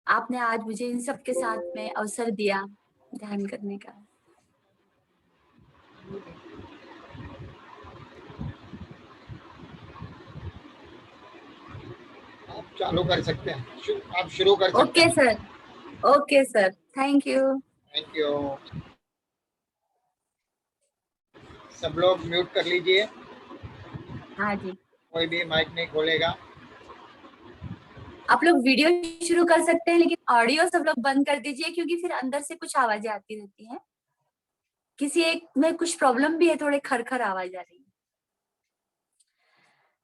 आपने आज मुझे इन सब के साथ में अवसर दिया ध्यान करने का। आप चालू कर सकते हैं, आप शुरू कर सकते ओके हैं। Sir, okay sir, thank you. Thank you. सब लोग म्यूट कर लीजिए, हाँ जी, कोई भी माइक नहीं खोलेगा। आप लोग वीडियो शुरू कर सकते हैं, लेकिन ऑडियो सब लोग बंद कर दीजिए, क्योंकि फिर अंदर से कुछ आवाजें आती रहती हैं। किसी एक में कुछ प्रॉब्लम भी है, थोड़े खरखर आवाज आ रही है।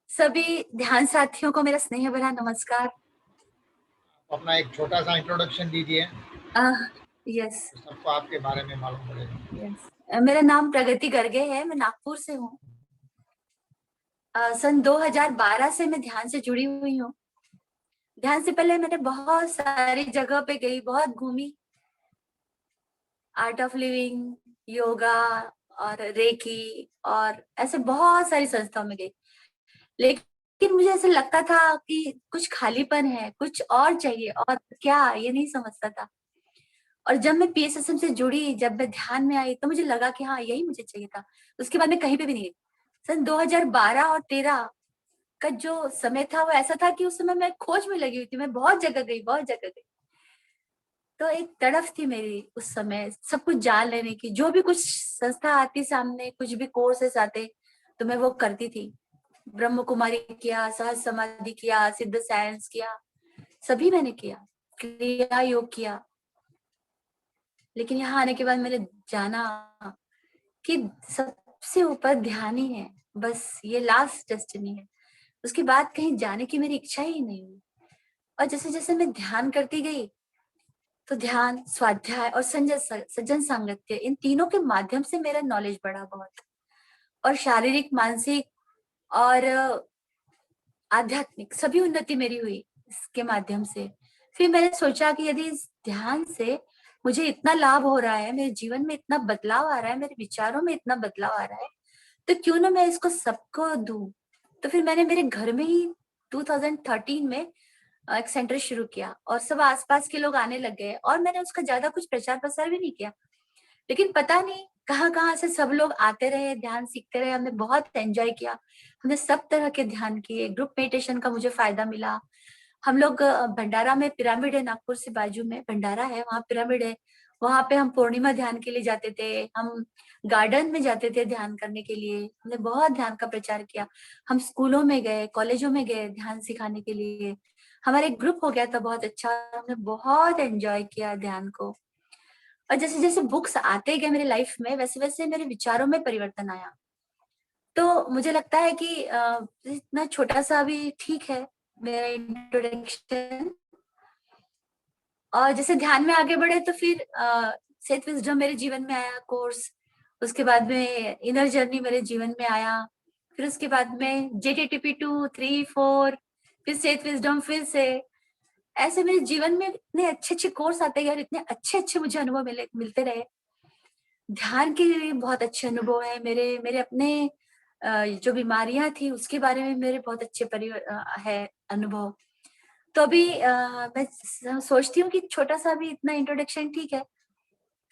सभी ध्यान साथियों को मेरा स्नेह भरा नमस्कार। अपना एक छोटा सा इंट्रोडक्शन दीजिए, यस तो सबको आपके बारे में मालूम पड़ेगा। यस, मेरा नाम प्रगति गर्गे है, मैं नागपुर से हूँ। सन 2012 से मैं ध्यान से जुड़ी हुई हूँ। ध्यान से पहले मैंने बहुत सारी जगह पे गई, बहुत घूमी, आर्ट ऑफ लिविंग, योगा और रेकी और ऐसे बहुत सारी संस्थाओं में गई। लेकिन मुझे ऐसा लगता था कि कुछ खालीपन है, कुछ और चाहिए, और क्या ये नहीं समझता था। और जब मैं पीएसएसएम से जुड़ी, जब मैं ध्यान में आई, तो मुझे लगा कि हाँ यही मुझे चाहिए था। उसके बाद मैं कहीं पे भी नहीं गई। सन 2012 और 13 का जो समय था वो ऐसा था कि उस समय मैं खोज में लगी हुई थी। मैं बहुत जगह गई, बहुत जगह गई। तो एक तड़फ थी मेरी उस समय सब कुछ जान लेने की। जो भी कुछ संस्था आती सामने, कुछ भी कोर्सेस आते, तो मैं वो करती थी। ब्रह्म कुमारी किया, सहज समाधि किया, सिद्ध साइंस किया, सभी मैंने किया, क्रिया योग किया। लेकिन यहाँ आने के बाद मैंने जाना कि सबसे ऊपर ध्यान ही है, बस ये लास्ट डेस्टिनी है। उसके बाद कहीं जाने की मेरी इच्छा ही नहीं हुई। और जैसे जैसे मैं ध्यान करती गई, तो ध्यान, स्वाध्याय और सज्जन सांगत्य, इन तीनों के माध्यम से मेरा नॉलेज बढ़ा बहुत। और शारीरिक, मानसिक और आध्यात्मिक सभी उन्नति मेरी हुई इसके माध्यम से। फिर मैंने सोचा कि यदि इस ध्यान से मुझे इतना लाभ हो रहा है, मेरे जीवन में इतना बदलाव आ रहा है, मेरे विचारों में इतना बदलाव आ रहा है, तो क्यों ना मैं इसको सबको दूं। तो फिर मैंने मेरे घर में ही 2013 में एक सेंटर शुरू किया, और सब आसपास के लोग आने लग गए। और मैंने उसका ज्यादा कुछ प्रचार प्रसार भी नहीं किया, लेकिन पता नहीं कहाँ कहाँ से सब लोग आते रहे, ध्यान सीखते रहे। हमने बहुत एंजॉय किया, हमने सब तरह के ध्यान किए। ग्रुप मेडिटेशन का मुझे फायदा मिला। हम लोग भंडारा में पिरामिड है, नागपुर से बाजू में भंडारा है, वहाँ पिरामिड है। वहां पे हम पूर्णिमा ध्यान के लिए जाते थे, हम गार्डन में जाते थे ध्यान करने के लिए। हमने बहुत ध्यान का प्रचार किया। हम स्कूलों में गए, कॉलेजों में गए ध्यान सिखाने के लिए। हमारा एक ग्रुप हो गया था बहुत अच्छा, हमने बहुत एंजॉय किया ध्यान को। और जैसे जैसे बुक्स आते गए मेरे लाइफ में, वैसे वैसे मेरे विचारों में परिवर्तन आया। तो मुझे लगता है कि इतना छोटा सा अभी ठीक है मेरा इंट्रोडक्शन। और जैसे ध्यान में आगे बढ़े, तो फिर सेथ विजडम मेरे जीवन में आया कोर्स। उसके बाद में इनर जर्नी मेरे जीवन में आया। फिर उसके बाद में JTTP 2, 3, 4, फिर सेथ विजडम, फिर से ऐसे मेरे जीवन में इतने अच्छे अच्छे कोर्स आते गए और इतने अच्छे अच्छे मुझे अनुभव मिलते रहे। ध्यान के भी बहुत अच्छे अनुभव है मेरे। मेरे अपने जो बीमारियां थी उसके बारे में मेरे बहुत अच्छे है अनुभव। तो अभी मैं सोचती हूँ कि छोटा सा भी इतना इंट्रोडक्शन ठीक है।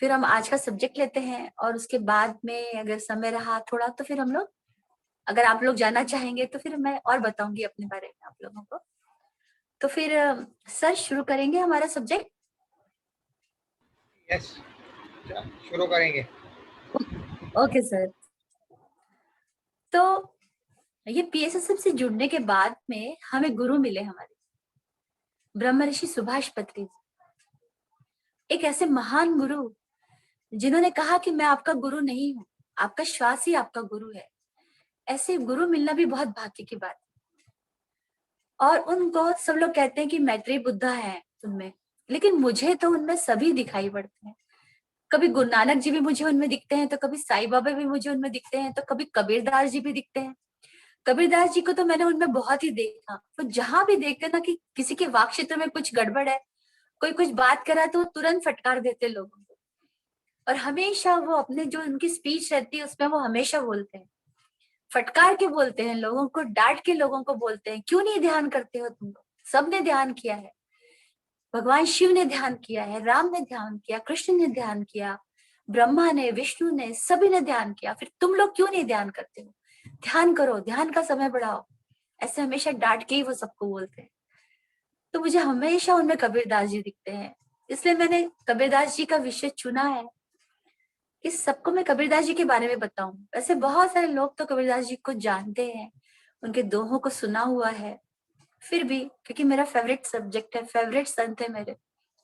फिर हम आज का सब्जेक्ट लेते हैं, और उसके बाद में अगर समय रहा थोड़ा, तो फिर हम लोग, अगर आप लोग जानना चाहेंगे, तो फिर मैं और बताऊंगी अपने बारे में आप लोगों को। तो फिर सर शुरू करेंगे हमारा सब्जेक्ट। यस, शुरू करेंगे। Okay sir. तो ये पीएसएसएम से जुड़ने के बाद में हमें गुरु मिले, हमारे ब्रह्म ऋषि सुभाष पत्री, एक ऐसे महान गुरु जिन्होंने कहा कि मैं आपका गुरु नहीं हूँ, आपका श्वास ही आपका गुरु है। ऐसे गुरु मिलना भी बहुत भाग्य की बात। और उनको सब लोग कहते हैं कि मैत्री बुद्धा है उनमें, लेकिन मुझे तो उनमें सभी दिखाई पड़ते हैं। कभी गुरु नानक जी भी मुझे उनमें दिखते हैं, तो कभी साईं बाबा भी मुझे उनमें दिखते हैं, तो कभी कबीरदास जी भी दिखते हैं। कबीरदास जी को तो मैंने उनमें बहुत ही देखा। तो जहां भी देखते ना कि किसी के वाक क्षेत्र में कुछ गड़बड़ है, कोई कुछ बात करा, तो तुरंत फटकार देते लोगों को। और हमेशा वो अपने जो उनकी स्पीच रहती है उसमें वो हमेशा बोलते हैं, फटकार के बोलते हैं लोगों को, डांट के लोगों को बोलते हैं, क्यों नहीं ध्यान करते हो तुम लोग, सबने ध्यान किया है। भगवान शिव ने ध्यान किया है, राम ने ध्यान किया, कृष्ण ने ध्यान किया, ब्रह्मा ने, विष्णु ने, सभी ने ध्यान किया, फिर तुम लोग क्यों नहीं ध्यान करते हो? ध्यान करो, ध्यान का समय बढ़ाओ, ऐसे हमेशा डांट के ही वो सबको बोलते हैं। तो मुझे हमेशा उनमें कबीरदास जी दिखते हैं, इसलिए मैंने कबीरदास जी का विषय चुना है कि सबको मैं कबीरदास जी के बारे में बताऊं। वैसे बहुत सारे लोग तो कबीरदास जी को जानते हैं, उनके दोहों को सुना हुआ है, फिर भी क्योंकि मेरा फेवरेट सब्जेक्ट है, फेवरेट संत है मेरे,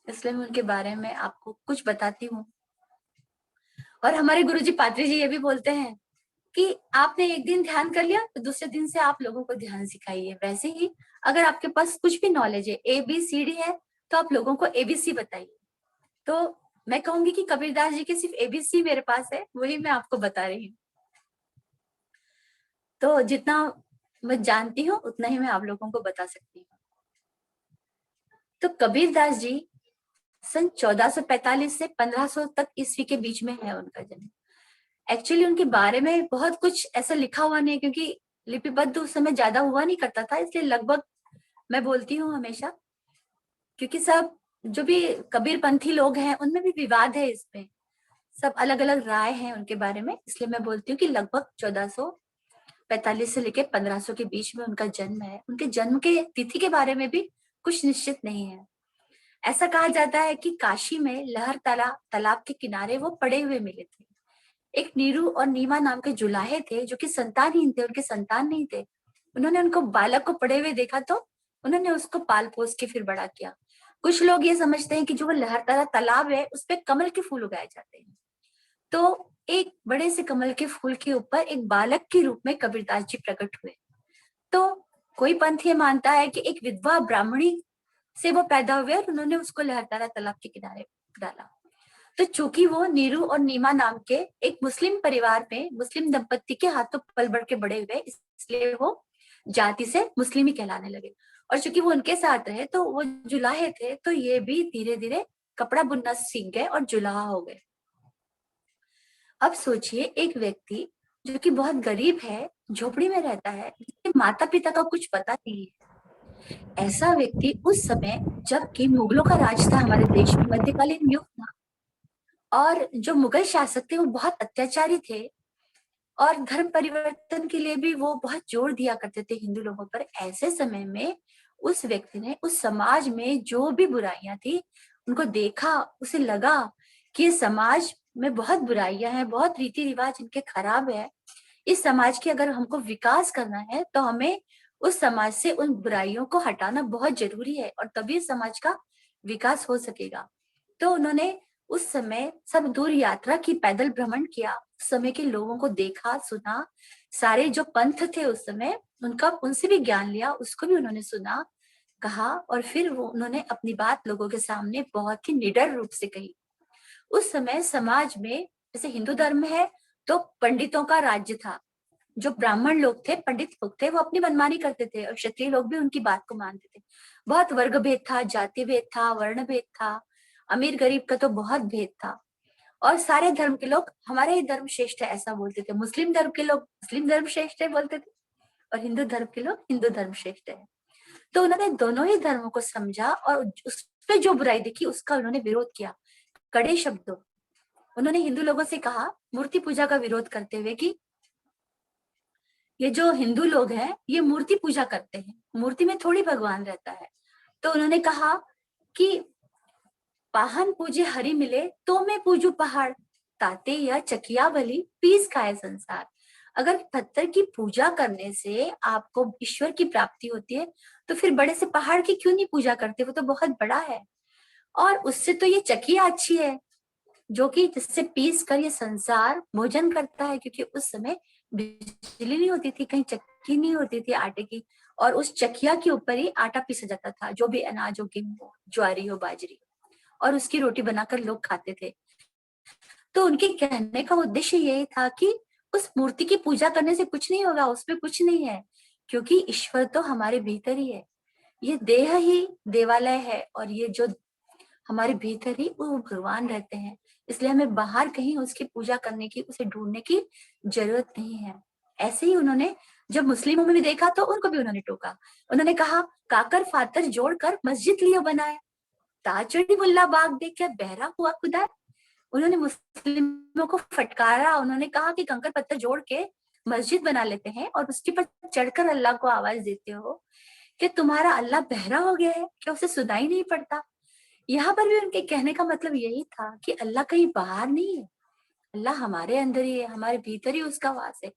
इसलिए मैं उनके बारे में आपको कुछ बताती हूँ। और हमारे गुरुजी पात्री जी ये भी बोलते हैं कि आपने एक दिन ध्यान कर लिया तो दूसरे दिन से आप लोगों को ध्यान सिखाइए। वैसे ही अगर आपके पास कुछ भी नॉलेज है, ABCD है, तो आप लोगों को ABC बताइए। तो मैं कहूंगी कि कबीरदास जी की सिर्फ ABC मेरे पास है, वही मैं आपको बता रही हूँ। तो जितना मैं जानती हूँ उतना ही मैं आप लोगों को बता सकती हूँ। तो कबीरदास जी सन 1445 से 1500 तक ईस्वी के बीच में है उनका जन्म। एक्चुअली उनके बारे में बहुत कुछ ऐसा लिखा हुआ नहीं है, क्योंकि लिपिबद्ध उस समय ज्यादा हुआ नहीं करता था, इसलिए लगभग मैं बोलती हूँ हमेशा, क्योंकि सब जो भी कबीरपंथी लोग हैं उनमें भी विवाद है इसमें, सब अलग अलग राय है उनके बारे में, इसलिए मैं बोलती हूँ कि लगभग 1445 से लेके 1500 के बीच में उनका जन्म है। उनके जन्म के तिथि के बारे में भी कुछ निश्चित नहीं है। ऐसा कहा जाता है कि काशी में लहर तालाब के किनारे वो पड़े हुए मिले थे। एक नीरू और नीमा नाम के जुलाहे थे जो कि संतानहीन थे, उनके संतान नहीं थे। उन्होंने उनको बालक को पड़े हुए देखा तो उन्होंने उसको पाल पोस के फिर बड़ा किया। कुछ लोग ये समझते हैं कि जो वो लहरता तालाब है उस पे कमल के फूल उगाए जाते हैं, तो एक बड़े से कमल के फूल के ऊपर एक बालक के रूप में कबीरदास जी प्रकट हुए। तो कोई पंथ ये मानता है कि एक विधवा ब्राह्मणी से वो पैदा हुए और उन्होंने उसको लहरता तालाब के किनारे डाला। तो चूंकि वो नीरू और नीमा नाम के एक मुस्लिम परिवार में मुस्लिम दंपत्ति के हाथों पल बढ़ के बड़े हुए, इसलिए वो जाति से मुस्लिम ही कहलाने लगे। और चूंकि वो उनके साथ रहे तो वो जुलाहे थे, तो ये भी धीरे धीरे कपड़ा बुनना सीख गए और जुलाहा हो गए। अब सोचिए एक व्यक्ति जो कि बहुत गरीब है, झोपड़ी में रहता है, जिसके माता पिता का कुछ पता नहीं है, ऐसा व्यक्ति उस समय जबकि मुगलों का राज था हमारे देश में, मध्यकालीन युग था, और जो मुगल शासक थे वो बहुत अत्याचारी थे और धर्म परिवर्तन के लिए भी वो बहुत जोर दिया करते थे हिंदू लोगों पर। ऐसे समय में उस व्यक्ति ने उस समाज में जो भी बुराइयां थी उनको देखा, उसे लगा कि ये समाज में बहुत बुराइयां हैं, बहुत रीति रिवाज इनके खराब है, इस समाज की अगर हमको विकास करना है तो हमें उस समाज से उन बुराइयों को हटाना बहुत जरूरी है और तभी समाज का विकास हो सकेगा। तो उन्होंने उस समय सब दूर यात्रा की, पैदल भ्रमण किया, उस समय के लोगों को देखा, सुना, सारे जो पंथ थे उस समय उनका, उनसे भी ज्ञान लिया, उसको भी उन्होंने सुना, कहा, और फिर वो उन्होंने अपनी बात लोगों के सामने बहुत ही निडर रूप से कही। उस समय समाज में जैसे हिंदू धर्म है तो पंडितों का राज्य था, जो ब्राह्मण लोग थे, पंडित लोग थे, वो अपनी मनमानी करते थे और क्षत्रिय लोग भी उनकी बात को मानते थे। बहुत वर्ग भेद था, जाति भेद था, वर्ण भेद था, अमीर गरीब का तो बहुत भेद था। और सारे धर्म के लोग हमारे ही धर्म श्रेष्ठ है ऐसा बोलते थे, मुस्लिम धर्म के लोग मुस्लिम धर्म श्रेष्ठ है बोलते थे, और हिंदू धर्म के लोग हिंदू धर्म श्रेष्ठ है। तो उन्होंने दोनों ही धर्मों को समझा और उस पे जो बुराई देखी उसका उन्होंने विरोध किया कड़े शब्दों। उन्होंने हिंदू लोगों से कहा, मूर्ति पूजा का विरोध करते हुए, कि ये जो हिंदू लोग हैं ये मूर्ति पूजा करते हैं, मूर्ति में थोड़ी भगवान रहता है। तो उन्होंने कहा कि पाहन पूजे हरि मिले तो मैं पूजू पहाड़, ताते या चकिया बलि पीस खाए संसार। अगर पत्थर की पूजा करने से आपको ईश्वर की प्राप्ति होती है तो फिर बड़े से पहाड़ की क्यों नहीं पूजा करते, वो तो बहुत बड़ा है। और उससे तो ये चकिया अच्छी है जो कि जिससे पीस कर ये संसार भोजन करता है, क्योंकि उस समय बिजली नहीं होती थी, कहीं चक्की नहीं होती थी आटे की, और उस चकिया के ऊपर ही आटा पीसा जाता था, जो भी अनाज हो, गेहूं हो, ज्वारी हो, बाजरी, और उसकी रोटी बनाकर लोग खाते थे। तो उनके कहने का उद्देश्य यही था कि उस मूर्ति की पूजा करने से कुछ नहीं होगा, उसमें कुछ नहीं है, क्योंकि ईश्वर तो हमारे भीतर ही है, ये देह ही देवालय है, और ये जो हमारे भीतर ही वो भगवान रहते हैं, इसलिए हमें बाहर कहीं उसकी पूजा करने की, उसे ढूंढने की जरूरत नहीं है। ऐसे ही उन्होंने जब मुस्लिमों में भी देखा तो उनको भी उन्होंने टोका। उन्होंने कहा, काकर फातर जोड़कर मस्जिद लियो बनाए, ताजड़ी मुल्ला बाग देख कर बहरा हुआ खुदा। उन्होंने मुस्लिमों को फटकारा, उन्होंने कहा कि कंकड़ पत्थर जोड़ के मस्जिद बना लेते हैं और उसके पर चढ़कर अल्लाह को आवाज देते हो कि तुम्हारा अल्लाह बहरा हो गया है, क्या उसे सुनाई नहीं पड़ता? यहाँ पर भी उनके कहने का मतलब यही था कि अल्लाह कहीं बाहर नहीं है, अल्लाह हमारे अंदर ही है, हमारे भीतर ही उसका वास है।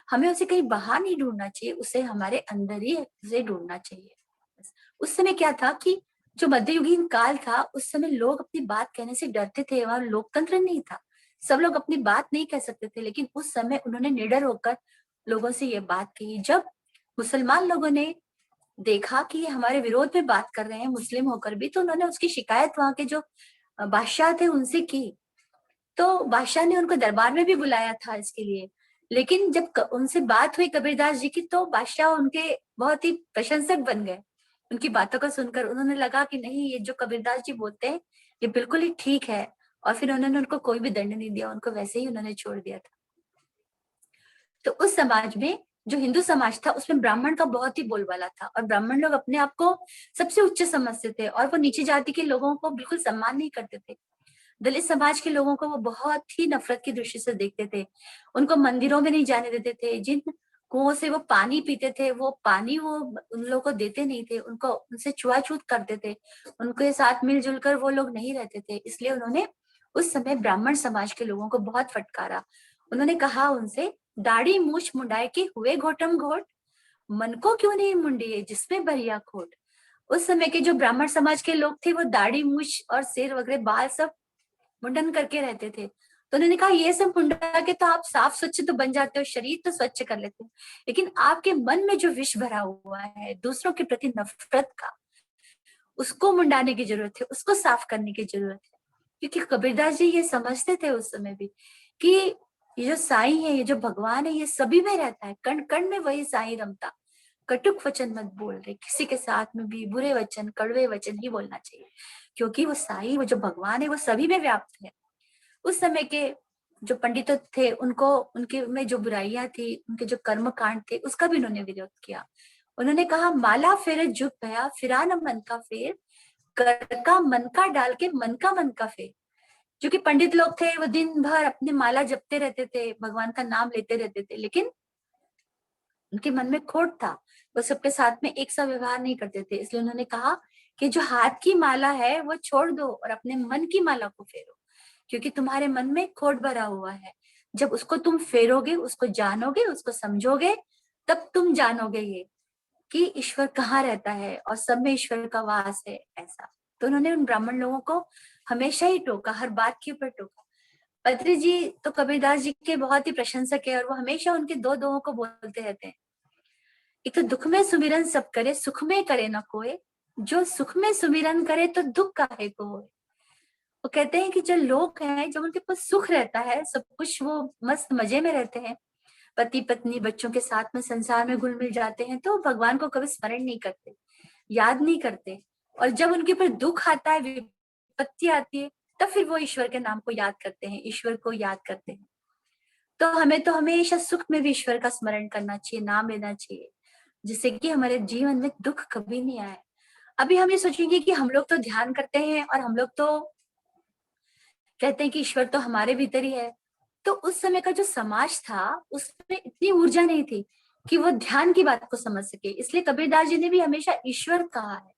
हमें उसे कहीं बाहर नहीं ढूंढना चाहिए, उसे हमारे अंदर ही उसे ढूंढना चाहिए। उस समय क्या था कि जो मध्ययुगीन काल था, उस समय लोग अपनी बात कहने से डरते थे, वहां लोकतंत्र नहीं था, सब लोग अपनी बात नहीं कह सकते थे। लेकिन उस समय उन्होंने निडर होकर लोगों से ये बात कही। जब मुसलमान लोगों ने देखा कि ये हमारे विरोध में बात कर रहे हैं मुस्लिम होकर भी, तो उन्होंने उसकी शिकायत वहां के जो बादशाह थे उनसे की। तो बादशाह ने उनको दरबार में भी बुलाया था इसके लिए। लेकिन जब उनसे बात हुई कबीरदास जी की, तो बादशाह उनके बहुत ही प्रशंसक बन गए। उनकी बातों को सुनकर उन्होंने लगा कि नहीं, ये जो कबीरदास जी बोलते हैं ये बिल्कुल ही ठीक है। और फिर उन्होंने उनको कोई भी दंड नहीं दिया, उनको वैसे ही उन्होंने छोड़ दिया था। तो उस समाज में, जो हिंदू समाज था, उसमें ब्राह्मण का बहुत ही बोलबाला था और ब्राह्मण लोग अपने आप को सबसे उच्च समझते थे और वो नीची जाति के लोगों को बिल्कुल सम्मान नहीं करते थे। दलित समाज के लोगों को वो बहुत ही नफरत की दृष्टि से देखते थे। उनको मंदिरों में नहीं जाने देते थे। जिन कुओं से वो पानी पीते थे, वो पानी वो उन लोगों को देते नहीं थे, उनको उनसे छुआछूत करते थे। उनके साथ मिलजुल कर वो लोग नहीं रहते थे। इसलिए उन्होंने उस समय ब्राह्मण समाज के लोगों को बहुत फटकारा। उन्होंने कहा उनसे, दाढ़ी मूछ मुंडाए के हुए घोटम घोट, मन को क्यों नहीं मुंडिए जिसमें भरिया खोट। उस समय के जो ब्राह्मण समाज के लोग थे, वो दाढ़ी मूछ और सिर वगैरह बाल सब मुंडन करके रहते थे। तो उन्होंने कहा, ये सब मुंडा के तो आप साफ स्वच्छ तो बन जाते हो, शरीर तो स्वच्छ कर लेते हो, लेकिन आपके मन में जो विष भरा हुआ है दूसरों के प्रति नफरत का, उसको मुंडाने की जरूरत है, उसको साफ करने की जरूरत है। क्योंकि कबीरदास जी ये समझते थे उस समय भी कि ये जो साईं है, ये जो भगवान है, ये सभी में रहता है, कण कण में वही साईं रमता। कटुक वचन मत बोल रहे, किसी के साथ में भी बुरे वचन, कड़वे वचन ही बोलना चाहिए, क्योंकि वो साईं, वो जो भगवान है, वो सभी में व्याप्त है। उस समय के जो पंडित थे, उनको उनके में जो बुराइयां थी, उनके जो कर्म कांड थे, उसका भी उन्होंने विरोध किया। उन्होंने कहा, माला फेर जुग भया फिरा न मन का फेर, कर का मन का डाल के मन का फेर। जो कि पंडित लोग थे, वो दिन भर अपने माला जपते रहते थे, भगवान का नाम लेते रहते थे, लेकिन उनके मन में खोट था। वो सबके साथ में एक सा व्यवहार नहीं करते थे। इसलिए उन्होंने कहा कि जो हाथ की माला है वो छोड़ दो और अपने मन की माला को फेरो, क्योंकि तुम्हारे मन में खोट भरा हुआ है। जब उसको तुम फेरोगे, उसको जानोगे, उसको समझोगे, तब तुम जानोगे ये कि ईश्वर कहाँ रहता है और सब में ईश्वर का वास है, ऐसा। तो उन्होंने उन ब्राह्मण लोगों को हमेशा ही टोका, हर बात के ऊपर टोका। पत्री जी तो कबीरदास जी के बहुत ही प्रशंसक है और वो हमेशा उनके दो दोहों को बोलते रहते हैं। एक तो दुख में सुमिरन सब करे, सुख में करे न कोई, जो सुख में सुमिरन करे तो दुख काहे को होए। वो कहते हैं कि जो लोग हैं, जब उनके पास सुख रहता है, सब कुछ वो मस्त मजे में रहते हैं, पति पत्नी बच्चों के साथ में संसार में घुल मिल जाते हैं, तो भगवान को कभी स्मरण नहीं करते, याद नहीं करते। और जब उनके ऊपर दुख आता है, विपत्ति आती है, तब फिर वो ईश्वर के नाम को याद करते हैं, ईश्वर को याद करते हैं। तो हमें तो हमेशा सुख में भी ईश्वर का स्मरण करना चाहिए, नाम लेना चाहिए, जिससे कि हमारे जीवन में दुख कभी नहीं आए। अभी हम ये सोचेंगे कि हम लोग तो ध्यान करते हैं और हम लोग तो कहते हैं कि ईश्वर तो हमारे भीतर ही है। तो उस समय का जो समाज था, उसमें इतनी ऊर्जा नहीं थी कि वो ध्यान की बात को समझ सके। इसलिए कबीरदास जी ने भी हमेशा ईश्वर कहा है,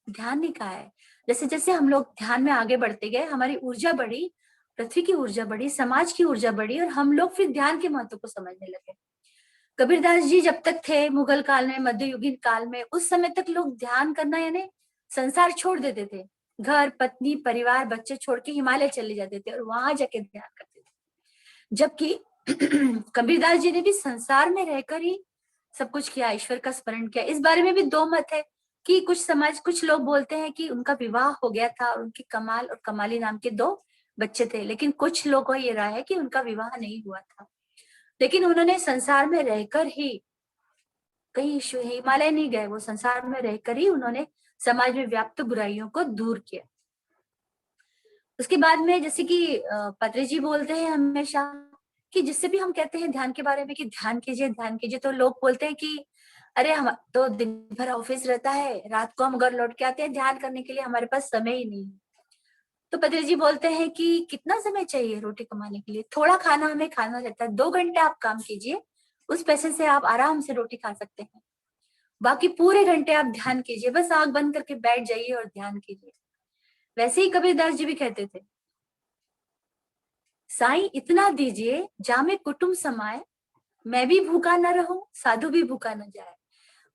ध्यान नहीं कहा है। जैसे जैसे हम लोग ध्यान में आगे बढ़ते गए, हमारी ऊर्जा बढ़ी, पृथ्वी की ऊर्जा बढ़ी, समाज की ऊर्जा बढ़ी, और हम लोग फिर ध्यान के महत्व को समझने लगे। कबीरदास जी जब तक थे मुगल काल में, मध्ययुगीन काल में, उस समय तक लोग ध्यान करना यानी संसार छोड़ देते थे, घर पत्नी परिवार बच्चे छोड़ के हिमालय चले जाते थे और वहां जाके ध्यान करते थे। जबकि कबीरदास जी ने भी संसार में रहकर ही सब कुछ किया, ईश्वर का स्मरण किया। इस बारे में भी दो मत है कि कुछ लोग बोलते हैं कि उनका विवाह हो गया था और उनकी कमाल और कमाली नाम के दो बच्चे थे, लेकिन कुछ लोगों को ये राय है कि उनका विवाह नहीं हुआ था। लेकिन उन्होंने संसार में रहकर ही, कहीं हिमालय नहीं गए, वो संसार में रहकर ही उन्होंने समाज में व्याप्त बुराइयों को दूर किया। उसके बाद में जैसे कि पत्री जी बोलते हैं हमेशा कि जिससे भी हम कहते हैं ध्यान के बारे में कि ध्यान कीजिए ध्यान कीजिए, तो लोग बोलते हैं कि अरे हम तो दिन भर ऑफिस रहता है, रात को हम घर लौट के आते हैं, ध्यान करने के लिए हमारे पास समय ही नहीं है। तो पत्नी जी बोलते हैं कि कितना समय चाहिए रोटी कमाने के लिए, थोड़ा खाना हमें खाना रहता है, 2 घंटे आप काम कीजिए, उस पैसे से आप आराम से रोटी खा सकते हैं, बाकी पूरे घंटे आप ध्यान कीजिए, बस आंख बंद करके बैठ जाइए और ध्यान कीजिए। वैसे ही कबीरदास जी भी कहते थे, साईं इतना दीजिए जामे कुटुंब समाए, मैं भी भूखा न रहूं, साधु भी भूखा न जाए।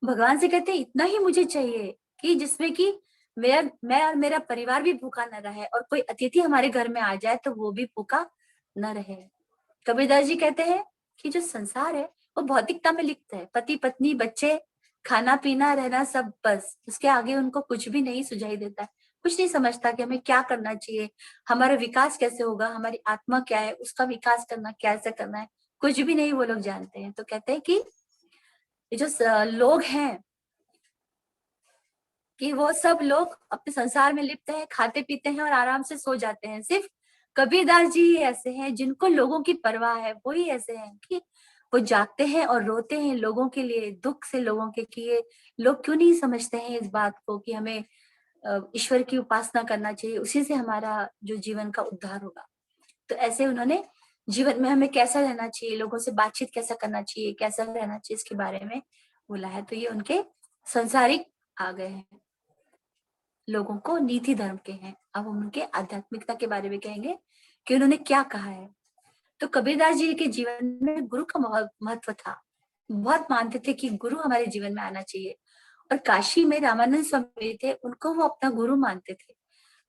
भगवान से कहते हैं इतना ही मुझे चाहिए कि जिसमें कि मैं और मेरा परिवार भी भूखा न रहे, और कोई अतिथि हमारे घर में आ जाए तो वो भी भूखा न रहे। कबीरदास जी कहते हैं कि जो संसार है वो भौतिकता में लिप्त है, पति पत्नी बच्चे खाना पीना रहना सब, बस उसके आगे उनको कुछ भी नहीं सुझाई देता है, कुछ नहीं समझता कि हमें क्या करना चाहिए, हमारा विकास कैसे होगा, हमारी आत्मा क्या है, उसका विकास करना कैसे करना है, कुछ भी नहीं वो लोग जानते हैं। तो कहते हैं कि ये जो लोग हैं कि वो सब लोग अपने संसार में लिप्त हैं, खाते पीते हैं और आराम से सो जाते हैं। सिर्फ कबीरदास जी ही ऐसे हैं जिनको लोगों की परवाह है, वो ही ऐसे हैं कि वो जागते हैं और रोते हैं लोगों के लिए, दुख से लोगों के, कि ये लोग क्यों नहीं समझते हैं इस बात को कि हमें ईश्वर की उपासना करना चाहिए, उसी से हमारा जो जीवन का उद्धार होगा। तो ऐसे उन्होंने जीवन में हमें कैसा रहना चाहिए, लोगों से बातचीत कैसा करना चाहिए, कैसा रहना चाहिए, इसके बारे में बोला है। तो ये उनके संसारिक आ गए हैं, लोगों को नीति धर्म के हैं। अब हम उनके आध्यात्मिकता के बारे में कहेंगे कि उन्होंने क्या कहा है। तो कबीरदास जी के जीवन में गुरु का बहुत महत्व था, बहुत मानते थे कि गुरु हमारे जीवन में आना चाहिए। और काशी में रामानंद स्वामी थे, उनको वो अपना गुरु मानते थे।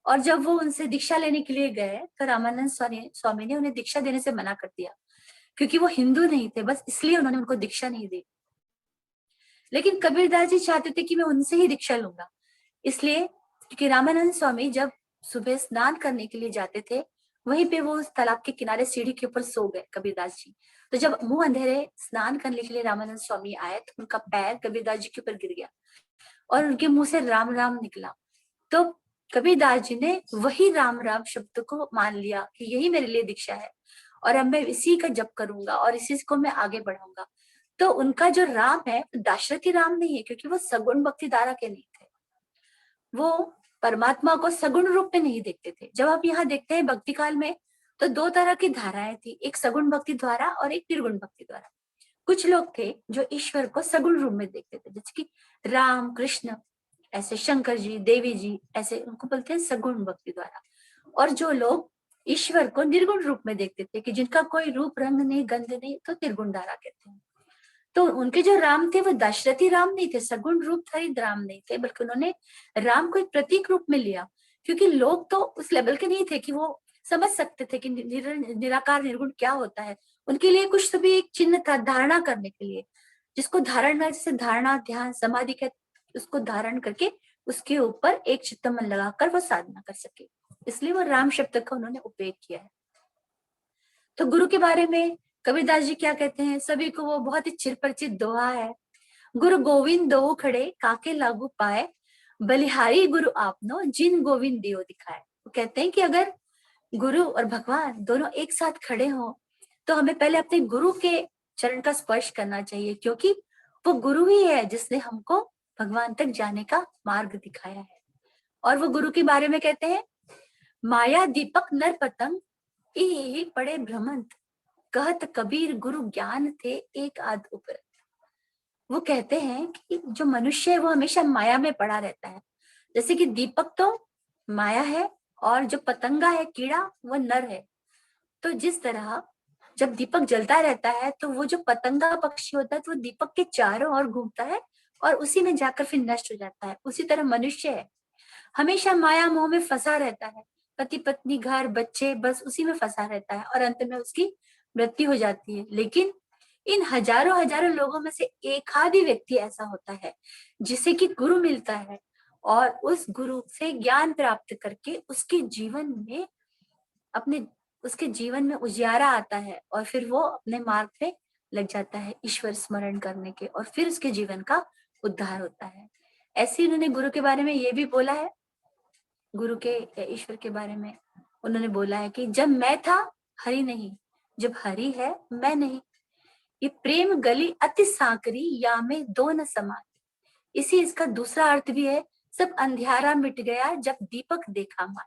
और जब वो उनसे दीक्षा लेने के लिए गए तो रामानंद स्वामी ने उन्हें दीक्षा देने से मना कर दिया, क्योंकि वो हिंदू नहीं थे, बस इसलिए उन्होंने उनको दीक्षा नहीं दी। लेकिन कबीरदास जी चाहते थे कि मैं उनसे ही दीक्षा लूंगा, इसलिए क्योंकि रामानंद स्वामी जब सुबह स्नान करने के लिए जाते थे, वहीं पे वो उस तालाब के किनारे सीढ़ी के ऊपर सो गए कबीरदास जी। तो जब मुंह अंधेरे स्नान करने के लिए रामानंद स्वामी आए तो उनका पैर कबीरदास जी के ऊपर गिर गया और उनके मुंह से राम राम निकला। तो कबीरदास जी ने वही राम राम शब्द को मान लिया कि यही मेरे लिए दीक्षा है, और अब मैं इसी का जप करूंगा और इसी को मैं आगे बढ़ाऊंगा। तो उनका जो राम है दाशरथी राम नहीं है, क्योंकि वो सगुण भक्ति धारा के नहीं थे, वो परमात्मा को सगुण रूप में नहीं देखते थे। जब आप यहाँ देखते हैं भक्ति काल में, तो 2 तरह की धाराएं थी, एक सगुण भक्ति द्वारा और एक निर्गुण भक्ति द्वारा। कुछ लोग थे जो ईश्वर को सगुण रूप में देखते थे, जैसे कि राम कृष्ण, ऐसे शंकर जी देवी जी, ऐसे उनको बोलते हैं सगुण भक्ति द्वारा। और जो लोग ईश्वर को निर्गुण रूप में देखते थे, कि जिनका कोई रूप रंग नहीं गंध नहीं, तो निर्गुण धारा कहते हैं। तो उनके जो राम थे वो दशरथी राम नहीं थे, सगुण रूप धारी राम नहीं थे, बल्कि उन्होंने राम को एक प्रतीक रूप में लिया, क्योंकि लोग तो उस लेवल के नहीं थे कि वो समझ सकते थे कि निराकार निर्गुण क्या होता है। उनके लिए कुछ तो भी एक चिन्ह था धारणा करने के लिए, जिसको धारणा, जैसे धारणा ध्यान समाधि के, उसको धारण करके उसके ऊपर एक चित्त मन लगाकर वो साधना कर सके, इसलिए वो राम शब्द का उन्होंने उपयोग किया है। तो गुरु के बारे में कबीरदास जी क्या कहते हैं, सभी को वो बहुत ही चिरपरिचित दोहा है, गुरु गोविंद दो खड़े काके लागू पाए, बलिहारी गुरु आपनो जिन गोविंद दियो दिखाए। वो कहते हैं कि अगर गुरु और भगवान दोनों एक साथ खड़े हो तो हमें पहले अपने गुरु के चरण का स्पर्श करना चाहिए, क्योंकि वो गुरु ही है जिसने हमको भगवान तक जाने का मार्ग दिखाया है। और वो गुरु के बारे में कहते हैं, माया दीपक नर पतंग ही पड़े भ्रमंत, कहत कबीर गुरु ज्ञान थे एक आध ऊपर। वो कहते हैं कि जो मनुष्य है वो हमेशा माया में पड़ा रहता है, जैसे कि दीपक तो माया है और जो पतंगा है कीड़ा वो नर है। तो जिस तरह जब दीपक जलता रहता है तो वो जो पतंगा पक्षी होता है तो वो दीपक के चारों ओर घूमता है और उसी में जाकर फिर नष्ट हो जाता है। उसी तरह मनुष्य है, हमेशा माया मोह में फंसा रहता है, पति पत्नी घर बच्चे बस उसी में फंसा रहता है और अंत में उसकी मृत्यु हो जाती है। लेकिन इन हजारों हजारों लोगों में से एक आध ही व्यक्ति ऐसा होता है जिसे कि गुरु मिलता है, और उस गुरु से ज्ञान प्राप्त करके उसके जीवन में अपने उसके जीवन में उजियारा आता है और फिर वो अपने मार्ग पे लग जाता है ईश्वर स्मरण करने के, और फिर उसके जीवन का उद्धार होता है। ऐसे उन्होंने गुरु के बारे में ये भी बोला है, गुरु के या ईश्वर के बारे में उन्होंने बोला है कि जब मैं था हरि नहीं, जब हरि है मैं नहीं, ये प्रेम गली अति सांकरी, या में दो न समान। इसी इसका दूसरा अर्थ भी है, सब अंधियारा मिट गया जब दीपक देखा मान।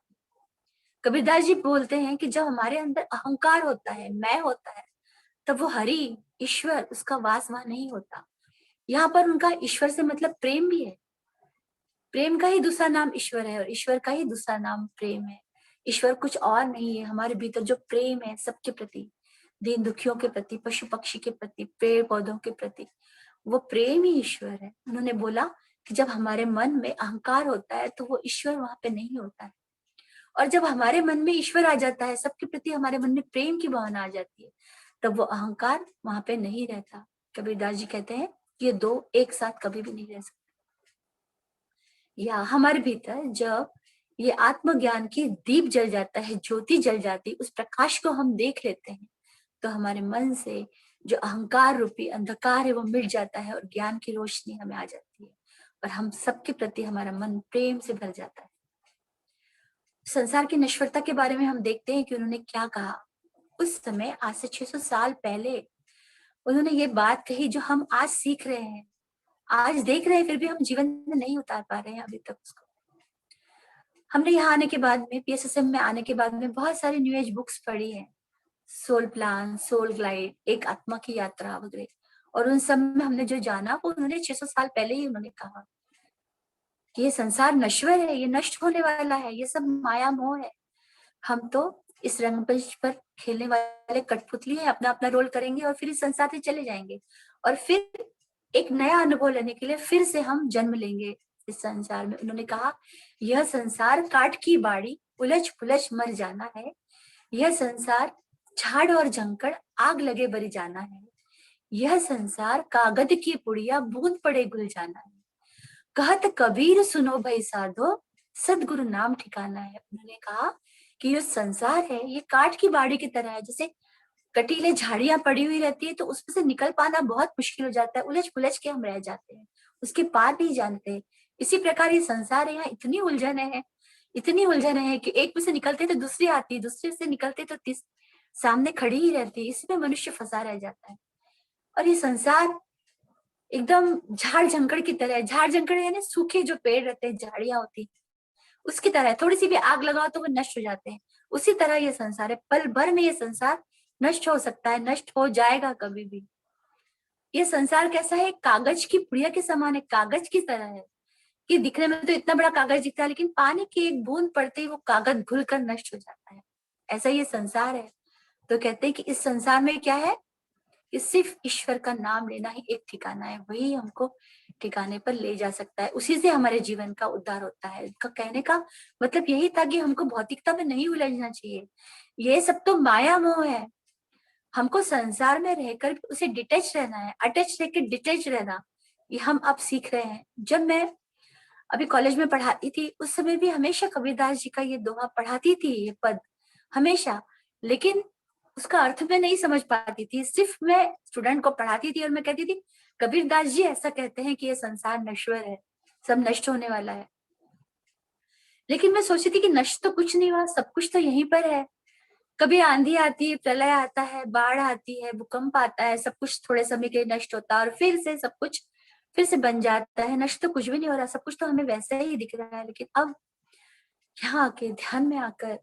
कबीरदास जी बोलते हैं कि जब हमारे अंदर अहंकार होता है, मैं होता है, तब वो हरि ईश्वर उसका वास वहां नहीं होता। यहाँ पर उनका ईश्वर से मतलब प्रेम भी है। प्रेम का ही दूसरा नाम ईश्वर है और ईश्वर का ही दूसरा नाम प्रेम है। ईश्वर कुछ और नहीं है, हमारे भीतर जो प्रेम है सबके प्रति, दीन दुखियों के प्रति, पशु पक्षी के प्रति, पेड़ पौधों के प्रति, वो प्रेम ही ईश्वर है। उन्होंने बोला कि जब हमारे मन में अहंकार होता है तो वो ईश्वर वहां पे नहीं होता है, और जब हमारे मन में ईश्वर आ जाता है, सबके प्रति हमारे मन में प्रेम की भावना आ जाती है, तब वो अहंकार वहां पे नहीं रहता। कबीरदास जी कहते हैं ये दो एक साथ कभी भी नहीं रह सकते। या हमारे भीतर जब ये आत्मज्ञान की दीप जल जाता है, ज्योति जल जाती है, उस प्रकाश को हम देख लेते हैं, तो हमारे मन से जो अहंकार रूपी अंधकार है वो मिट जाता है और ज्ञान की रोशनी हमें आ जाती है, और हम सबके प्रति हमारा मन प्रेम से भर जाता है। संसार की नश्वरता के बारे में हम देखते हैं कि उन्होंने क्या कहा। उस समय आज से 600 साल पहले उन्होंने ये बात कही जो हम आज सीख रहे हैं, आज देख रहे हैं, फिर भी हम जीवन में नहीं उतार पा रहे हैं अभी तक उसको। हमने यहाँ आने के बाद में, पीएसएसएम में आने के बाद में बहुत सारी न्यू एज बुक्स पढ़ी है, सोल प्लान, सोल ग्लाइड, एक आत्मा की यात्रा वगैरह, और उन सब में हमने जो जाना वो उन्होंने 600 साल पहले ही उन्होंने कहा कि ये संसार नश्वर है, ये नष्ट होने वाला है, ये सब माया मोह है। हम तो इस रंगमंच पर खेलने वाले कठपुतली है, अपना अपना रोल करेंगे और फिर इस संसार से चले जाएंगे, और फिर एक नया अनुभव लेने के लिए फिर से हम जन्म लेंगे इस संसार में। उन्होंने कहा यह संसार काट की बाड़ी, उलझ पुलझ मर जाना है, यह संसार झाड़ और झंकड़, आग लगे बरी जाना है, यह संसार कागद की पुड़िया, बूंद पड़े घुल जाना है, कहत कबीर सुनो भाई साधो, सदगुरु नाम ठिकाना है। उन्होंने कहा कि ये संसार है ये काठ की बाड़ी की तरह है, जैसे कटीले झाड़ियां पड़ी हुई रहती है तो उसमें से निकल पाना बहुत मुश्किल हो जाता है, उलझ पुलझ के हम रह जाते हैं, उसके पार नहीं जानते। इसी प्रकार ये संसार है, यहाँ इतनी उलझने हैं, इतनी उलझने हैं कि एक में से निकलते तो दूसरी आती, दूसरे से निकलते तो तीस सामने खड़ी ही रहती है, इसमें मनुष्य फंसा रह जाता है। और ये संसार एकदम झाड़ झंकड़ की तरह है, झाड़ झंकड़ यानी सूखे जो पेड़ रहते हैं, झाड़ियां होती, उसकी तरह है, थोड़ी सी भी आग लगाओ तो वो नष्ट हो जाते हैं। उसी तरह ये संसार है, पल भर में ये संसार नष्ट हो सकता है, नष्ट हो जाएगा कभी भी। ये संसार कैसा है, कागज की पुड़िया के समान है, कागज की तरह है कि दिखने में तो इतना बड़ा कागज दिखता है, लेकिन पानी की एक बूंद पड़ते ही वो कागज घुलकर नष्ट हो जाता है। ऐसा ये संसार है। तो कहते हैं कि इस संसार में क्या है कि सिर्फ ईश्वर का नाम लेना ही एक ठिकाना है, वही हमको ठिकाने पर ले जा सकता है, उसी से हमारे जीवन का उद्धार होता है। इसका कहने का मतलब यही था कि हमको भौतिकता में नहीं उलझना चाहिए, ये सब तो माया मोह है। हमको संसार में रहकर भी उसे डिटैच रहना है, अटैच रहकर डिटैच रहना, ये हम अब सीख रहे हैं। जब मैं अभी कॉलेज में पढ़ाती थी उस समय भी हमेशा कबीरदास जी का ये दोहा पढ़ाती थी, ये पद हमेशा, लेकिन उसका अर्थ मैं नहीं समझ पाती थी। सिर्फ मैं स्टूडेंट को पढ़ाती थी और मैं कहती थी कबीरदास जी ऐसा कहते हैं कि ये संसार नश्वर है, सब नष्ट होने वाला है। लेकिन मैं सोचती थी कि नष्ट तो कुछ नहीं हुआ, सब कुछ तो यहीं पर है। कभी आंधी आती है, प्रलय आता है, बाढ़ आती है, भूकंप आता है, सब कुछ थोड़े समय के लिए नष्ट होता है और फिर से सब कुछ फिर से बन जाता है। नष्ट तो कुछ भी नहीं हो रहा, सब कुछ तो हमें वैसे ही दिख रहा है। लेकिन अब यहाँ आके ध्यान में आकर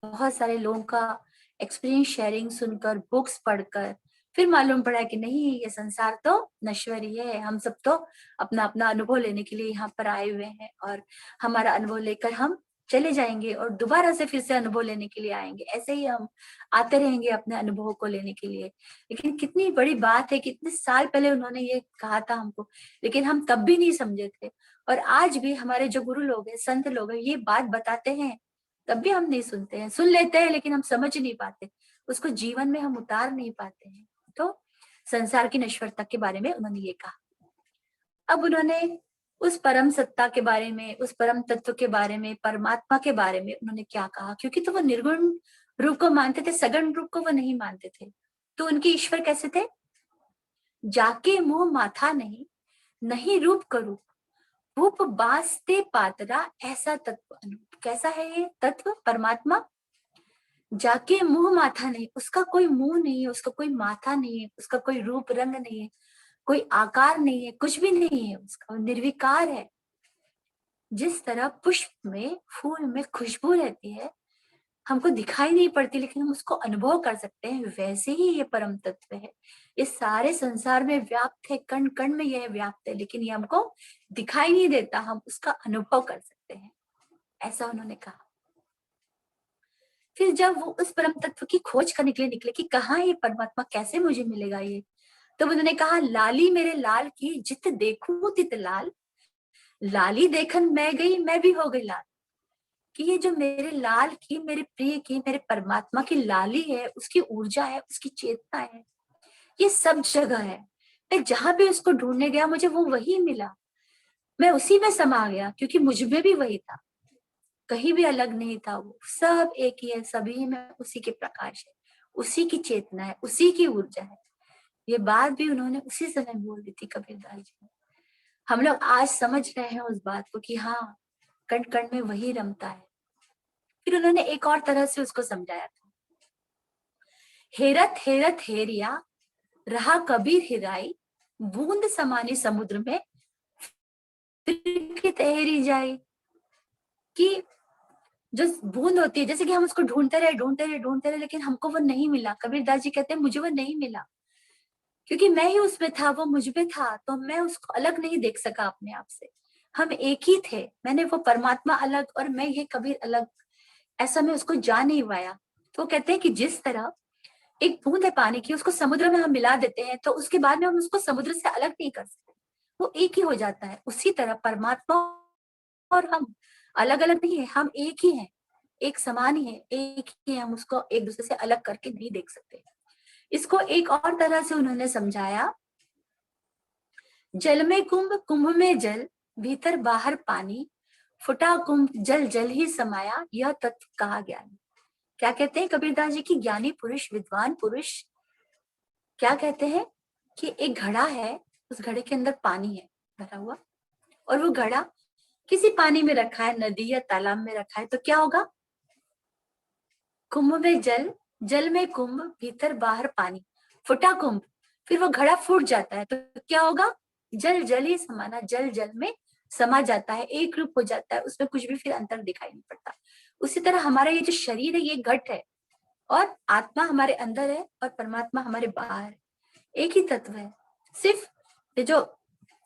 बहुत सारे लोगों का एक्सपीरियंस शेयरिंग सुनकर, बुक्स पढ़कर फिर मालूम पड़ा कि नहीं, ये संसार तो नश्वर ही है। हम सब तो अपना अपना अनुभव लेने के लिए यहाँ पर आए हुए हैं और हमारा अनुभव लेकर हम चले जाएंगे और दोबारा से फिर से अनुभव लेने के लिए आएंगे। ऐसे ही हम आते रहेंगे अपने अनुभव को लेने के लिए। लेकिन कितनी बड़ी बात है, कितने साल पहले उन्होंने ये कहा था हमको, लेकिन हम तब भी नहीं समझे थे। और आज भी हमारे जो गुरु लोग हैं, संत लोग हैं, ये बात बताते हैं, तब भी हम नहीं सुनते हैं। सुन लेते हैं लेकिन हम समझ नहीं पाते, उसको जीवन में हम उतार नहीं पाते हैं। तो संसार की नश्वरता के बारे में उन्होंने ये कहा। अब उन्होंने उस परम सत्ता के बारे में, उस परम तत्व के बारे में, परमात्मा के बारे में उन्होंने क्या कहा, क्योंकि तो वो निर्गुण रूप को मानते थे, सगुण रूप को वो नहीं मानते थे। तो उनके ईश्वर कैसे थे, जाके मुंह माथा नहीं, नहीं रूप करूप, रूप बासते पातरा, ऐसा तत्व अनूप। कैसा है ये तत्व परमात्मा, जाके मुंह माथा नहीं, उसका कोई मुंह नहीं है, उसका कोई माथा नहीं है, उसका कोई रूप रंग नहीं है, कोई आकार नहीं है, कुछ भी नहीं है उसका, वो निर्विकार है। जिस तरह पुष्प में, फूल में खुशबू रहती है, हमको दिखाई नहीं पड़ती लेकिन हम उसको अनुभव कर सकते हैं, वैसे ही ये परम तत्व है। ये सारे संसार में व्याप्त है, कण कण में यह व्याप्त है, लेकिन ये हमको दिखाई नहीं देता, हम उसका अनुभव कर सकते हैं, ऐसा उन्होंने कहा। फिर जब वो उस परम तत्व की खोज करने के लिए निकले कि कहाँ ये परमात्मा, कैसे मुझे मिलेगा ये, तो उन्होंने कहा, लाली मेरे लाल की जित देखूं तित लाल, लाली देखन मैं गई मैं भी हो गई लाल। कि ये जो मेरे लाल की, मेरे प्रिय की, मेरे परमात्मा की लाली है, उसकी ऊर्जा है, उसकी चेतना है, ये सब जगह है। मैं जहां भी उसको ढूंढने गया मुझे वो वही मिला, मैं उसी में समा गया, क्योंकि मुझ में भी वही था, कहीं भी अलग नहीं था, वो सब एक ही है, सभी में उसी के प्रकाश है, उसी की चेतना है, उसी की ऊर्जा है। ये बात भी उन्होंने उसी समय बोल दी थी कबीरदास जी ने। हम लोग आज समझ रहे हैं उस बात को कि हाँ, कण कण में वही रमता है। फिर उन्होंने एक और तरह से उसको समझाया था, हेरत हेरत हेरिया रहा कबीर हिराई, बूंद समानी समुद्र में फिर की तैरी जाए। कि जो बूंद होती है, जैसे कि हम उसको ढूंढते रहे ढूंढते रहे ढूंढते रहे, लेकिन हमको वो नहीं मिला। कबीरदास जी कहते हैं मुझे वो नहीं मिला, क्योंकि मैं ही उसमें था, वो मुझ में था, तो मैं उसको अलग नहीं देख सका अपने आप से। हम एक ही थे, मैंने वो परमात्मा अलग और मैं ये कबीर अलग, ऐसा मैं उसको जान नहीं पाया। तो वो कहते हैं कि जिस तरह एक बूंद है पानी की, उसको समुद्र में हम मिला देते हैं, तो उसके बाद में हम उसको समुद्र से अलग नहीं कर सकते, वो एक ही हो जाता है। उसी तरह परमात्मा और हम अलग अलग नहीं है, हम एक ही हैं, एक समान ही है, एक ही है, हम उसको एक दूसरे से अलग करके नहीं देख सकते। इसको एक और तरह से उन्होंने समझाया, जल में कुंभ कुंभ में जल, भीतर बाहर पानी, फुटा कुंभ जल जल ही समाया, यह तत्व कहा ज्ञानी। क्या कहते हैं कबीरदास जी की, ज्ञानी पुरुष, विद्वान पुरुष क्या कहते हैं कि एक घड़ा है, उस घड़े के अंदर पानी है भरा हुआ, और वो घड़ा किसी पानी में रखा है, नदी या तालाब में रखा है, तो क्या होगा, कुंभ में जल, जल में कुंभ, भीतर बाहर पानी, फुटा कुंभ, फिर वो घड़ा फूट जाता है, तो क्या होगा, जल जल ही समाना, जल जल में समा जाता है, एक रूप हो जाता है, उसमें कुछ भी फिर अंतर दिखाई नहीं पड़ता। उसी तरह हमारा ये जो शरीर है ये घट है, और आत्मा हमारे अंदर है और परमात्मा हमारे बाहर है, एक ही तत्व है। सिर्फ ये जो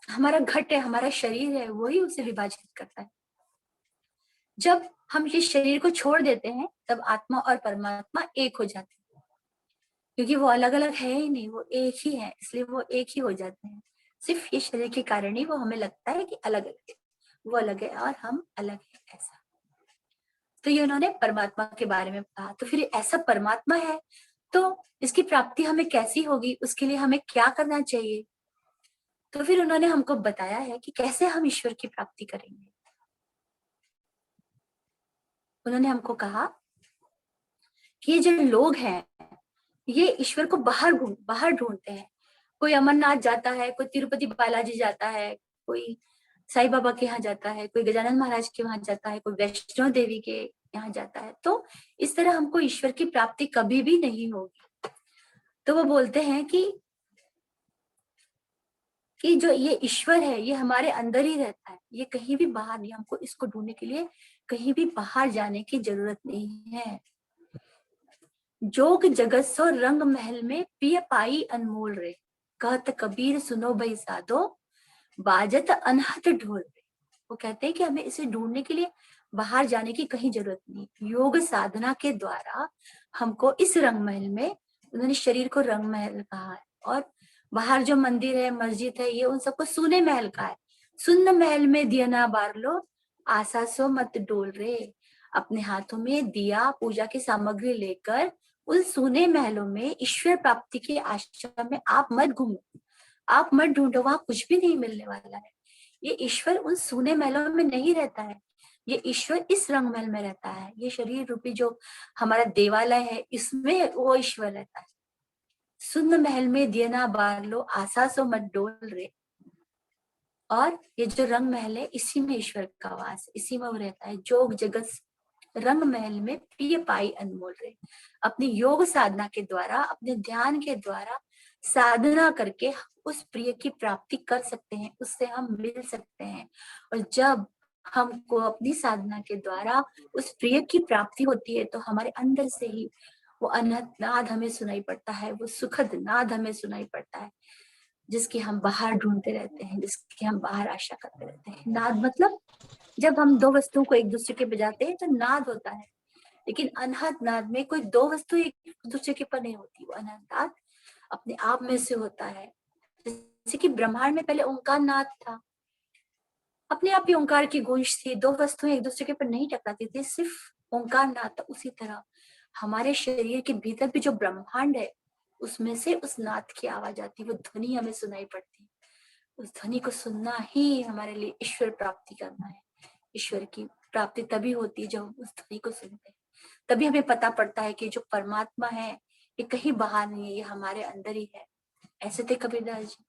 हमारा घट है, हमारा शरीर है, वही उसे विभाजित करता है। जब हम ये शरीर को छोड़ देते हैं तब आत्मा और परमात्मा एक हो जाते हैं, क्योंकि वो अलग अलग है ही नहीं, वो एक ही है, इसलिए वो एक ही हो जाते हैं। सिर्फ ये शरीर के कारण ही वो हमें लगता है कि अलग अलग है, वो अलग है और हम अलग है, ऐसा। तो ये उन्होंने परमात्मा के बारे में कहा। तो फिर ऐसा परमात्मा है तो इसकी प्राप्ति हमें कैसी होगी, उसके लिए हमें क्या करना चाहिए। तो फिर उन्होंने हमको बताया है कि कैसे हम ईश्वर की प्राप्ति करेंगे। उन्होंने हमको कहा कि ये जो लोग हैं ये ईश्वर को बाहर ढूंढते हैं। कोई अमरनाथ जाता है, कोई तिरुपति बालाजी जाता है, कोई साईं बाबा के यहाँ जाता है, कोई गजानन महाराज के वहां जाता है, कोई वैष्णो देवी के यहाँ जाता है। तो इस तरह हमको ईश्वर की प्राप्ति कभी भी नहीं होगी। तो वो बोलते हैं कि जो ये ईश्वर है ये हमारे अंदर ही रहता है, ये कहीं भी बाहर नहीं, हमको इसको ढूंढने के लिए कहीं भी बाहर जाने की जरूरत नहीं है। जोग जगत सो रंग महल में पिय पाई अनमोल रे, कहत कबीर सुनो भाई साधो, बाजत अनहत ढोल रे। वो कहते हैं कि हमें इसे ढूंढने के लिए बाहर जाने की कहीं जरूरत नहीं, योग साधना के द्वारा हमको इस रंग महल में, उन्होंने शरीर को रंग महल कहा है, और बाहर जो मंदिर है, मस्जिद है, ये उन सबको सुने महल का है। सुन्न महल में दिया ना बार लो, आशा सो मत डोल रे। अपने हाथों में दिया, पूजा की सामग्री लेकर उन सुने महलों में ईश्वर प्राप्ति की आशा में आप मत घूमो, आप मत ढूंढो, वहां कुछ भी नहीं मिलने वाला है। ये ईश्वर उन सुने महलों में नहीं रहता है, ये ईश्वर इस रंग महल में रहता है। ये शरीर रूपी जो हमारा देवालय है, इसमें वो ईश्वर रहता है। सुन्न महल में दिया ना बार लो, आशा सो मत डोल रे। और ये जो रंग महल है, इसी में ईश्वर का वास, इसी में वो रहता है। जोग जगत रंग महल में प्रिय पाई अनमोल रे। अपनी योग साधना के द्वारा, अपने ध्यान के द्वारा साधना करके उस प्रिय की प्राप्ति कर सकते हैं, उससे हम मिल सकते हैं। और जब हमको अपनी साधना के द्वारा उस प्रिय की प्राप्ति होती है तो हमारे अंदर से ही वो अनहद नाद हमें सुनाई पड़ता है, वो सुखद नाद हमें सुनाई पड़ता है, जिसकी हम बाहर ढूंढते रहते हैं, जिसकी हम बाहर आशा करते रहते हैं। नाद मतलब जब हम दो वस्तुओं को एक दूसरे के बजाते हैं तो नाद होता है, लेकिन अनहद नाद में कोई दो वस्तु एक दूसरे के पर नहीं होती। वो अनहद नाद अपने आप में से होता है। जैसे कि ब्रह्मांड में पहले ओंकार नाद था, अपने आप ही ओंकार की गूंज थी, दो वस्तुएं एक दूसरे के पर नहीं टकराती थी, सिर्फ ओंकार नाद था। उसी तरह हमारे शरीर के भीतर भी जो ब्रह्मांड है उसमें से उस नाद की आवाज आती, वो ध्वनि हमें सुनाई पड़ती। उस ध्वनि को सुनना ही हमारे लिए ईश्वर प्राप्ति करना है। ईश्वर की प्राप्ति तभी होती है जब हम उस ध्वनि को सुनते हैं, तभी हमें पता पड़ता है कि जो परमात्मा है ये कहीं बाहर नहीं है, ये हमारे अंदर ही है। ऐसे थे कबीरदास जी।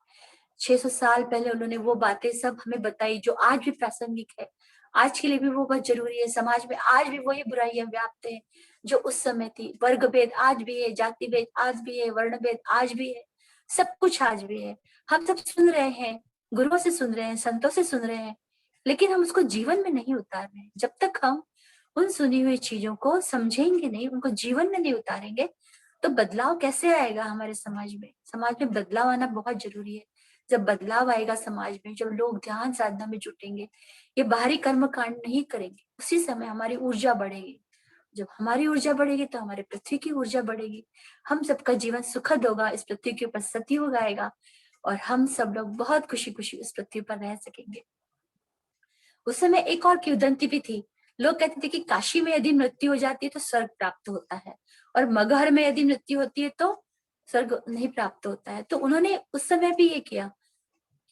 600 साल पहले उन्होंने वो बातें सब हमें बताई जो आज भी प्रासंगिक है, आज के लिए भी वो बहुत जरूरी है। समाज में आज भी वही बुराइयां व्याप्त है जो उस समय थी। वर्ग भेद आज भी है, जाति भेद आज भी है, वर्ण भेद आज भी है, सब कुछ आज भी है। हम सब सुन रहे हैं, गुरुओं से सुन रहे हैं, संतों से सुन रहे हैं, लेकिन हम उसको जीवन में नहीं उतार रहे हैं। जब तक हम उन सुनी हुई चीजों को समझेंगे नहीं, उनको जीवन में नहीं उतारेंगे, तो बदलाव कैसे आएगा हमारे समाज में। समाज में बदलाव आना बहुत जरूरी है। जब बदलाव आएगा समाज में, जब लोग ध्यान साधना में जुटेंगे, ये बाहरी कर्म कांड नहीं करेंगे, उसी समय हमारी ऊर्जा बढ़ेगी। जब हमारी ऊर्जा बढ़ेगी तो हमारे पृथ्वी की ऊर्जा बढ़ेगी, हम सबका जीवन सुखद होगा, इस पृथ्वी के ऊपर सतयुग आएगा और हम सब लोग बहुत खुशी खुशी इस पृथ्वी पर रह सकेंगे। उस समय एक और किंवदंती भी थी। लोग कहते थे कि काशी में यदि मृत्यु हो जाती है तो स्वर्ग प्राप्त होता है, और मगहर में यदि मृत्यु होती है तो स्वर्ग नहीं प्राप्त होता है। तो उन्होंने उस समय भी ये किया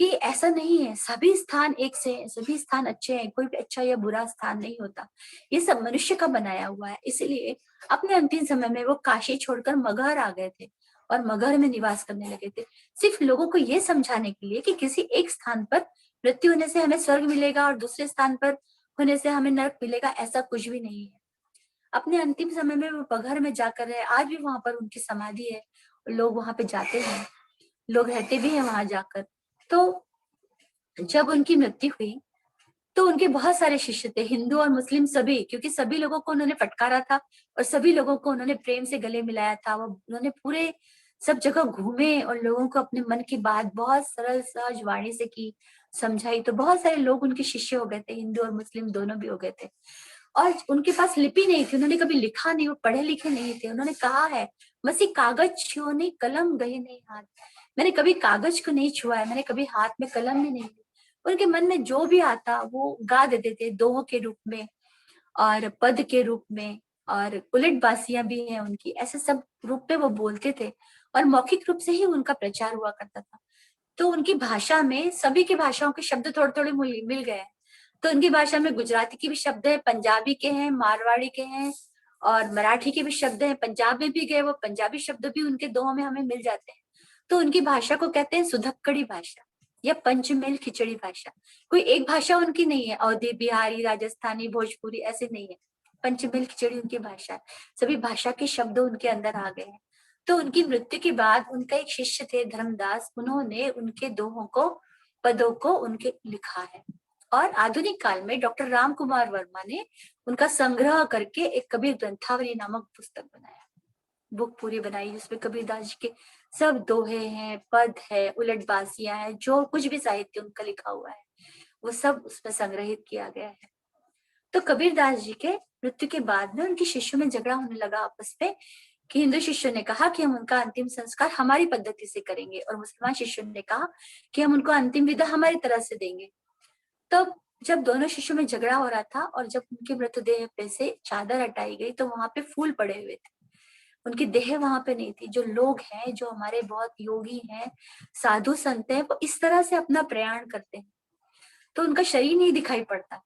कि ऐसा नहीं है, सभी स्थान एक से हैं, सभी स्थान अच्छे हैं, कोई भी अच्छा या बुरा स्थान नहीं होता, ये सब मनुष्य का बनाया हुआ है। इसलिए अपने अंतिम समय में वो काशी छोड़कर मगहर आ गए थे और मगहर में निवास करने लगे थे, सिर्फ लोगों को ये समझाने के लिए कि किसी एक स्थान पर मृत्यु होने से हमें स्वर्ग मिलेगा और दूसरे स्थान पर होने से हमें नरक मिलेगा, ऐसा कुछ भी नहीं है। अपने अंतिम समय में वो मगहर में जाकर रहे, आज भी वहां पर उनकी समाधि है, लोग वहां पे जाते हैं, लोग रहते भी हैं वहां जाकर। तो जब उनकी मृत्यु हुई तो उनके बहुत सारे शिष्य थे, हिंदू और मुस्लिम सभी, क्योंकि सभी लोगों को उन्होंने फटकारा था और सभी लोगों को उन्होंने प्रेम से गले मिलाया था। वो उन्होंने पूरे सब जगह घूमे और लोगों को अपने मन की बात बहुत सरल सहज वाणी से की, समझाई। तो बहुत सारे लोग उनके शिष्य हो गए थे, हिंदू और मुस्लिम दोनों भी हो गए थे। और उनके पास लिपि नहीं थी, उन्होंने कभी लिखा नहीं, वो पढ़े लिखे नहीं थे। उन्होंने कहा है, मसी कागज छुओ नहीं, कलम गए नहीं हाथ। मैंने कभी कागज को नहीं छुआ है, मैंने कभी हाथ में कलम भी नहीं ली। उनके मन में जो भी आता वो गा देते थे, दोहों के रूप में और पद के रूप में, और उलट बासियां भी हैं उनकी, ऐसे सब रूप में वो बोलते थे और मौखिक रूप से ही उनका प्रचार हुआ करता था। तो उनकी भाषा में सभी की भाषाओं के शब्द थोड़े थोड़े मिल गए हैं। तो उनकी भाषा में गुजराती के भी शब्द है, पंजाबी के हैं, मारवाड़ी के हैं और मराठी के भी शब्द हैं। पंजाब में भी गए वो पंजाबी शब्द भी उनके दोहों में हमें मिल जाते हैं। तो उनकी भाषा को कहते हैं सुधक्कड़ी भाषा या पंचमेल खिचड़ी भाषा। कोई एक भाषा उनकी नहीं है, अवधी, बिहारी, राजस्थानी, भोजपुरी ऐसे नहीं है, पंचमेल खिचड़ी उनकी भाषा है। सभी भाषा के शब्द उनके अंदर आ गए हैं। तो उनकी मृत्यु के बाद उनका एक शिष्य थे धर्मदास, उन्होंने उनके दोहों को, पदों को उनके लिखा है। और आधुनिक काल में डॉक्टर राम कुमार वर्मा ने उनका संग्रह करके एक कबीर ग्रंथावली नामक पुस्तक बनाया, बुक पूरी बनाई, जिसमें कबीरदास जी के सब दोहे हैं, पद है, उलट बासियां है, जो कुछ भी साहित्य उनका लिखा हुआ है वो सब उसमें संग्रहित किया गया है। तो कबीरदास जी के मृत्यु के बाद में उनके शिष्यों में झगड़ा होने लगा आपस में, कि हिंदू शिष्यों ने कहा कि हम उनका अंतिम संस्कार हमारी पद्धति से करेंगे और मुसलमान शिष्यों ने कहा कि हम उनको अंतिम विदा हमारी तरह से देंगे। तो जब दोनों शिष्यों में झगड़ा हो रहा था और जब उनके मृतदेह पे से चादर हटाई गई तो वहां पे फूल पड़े हुए थे, उनकी देह वहां पे नहीं थी। जो लोग हैं, जो हमारे बहुत योगी हैं, साधु संत हैं, वो इस तरह से अपना प्रयाण करते हैं तो उनका शरीर नहीं दिखाई पड़ता।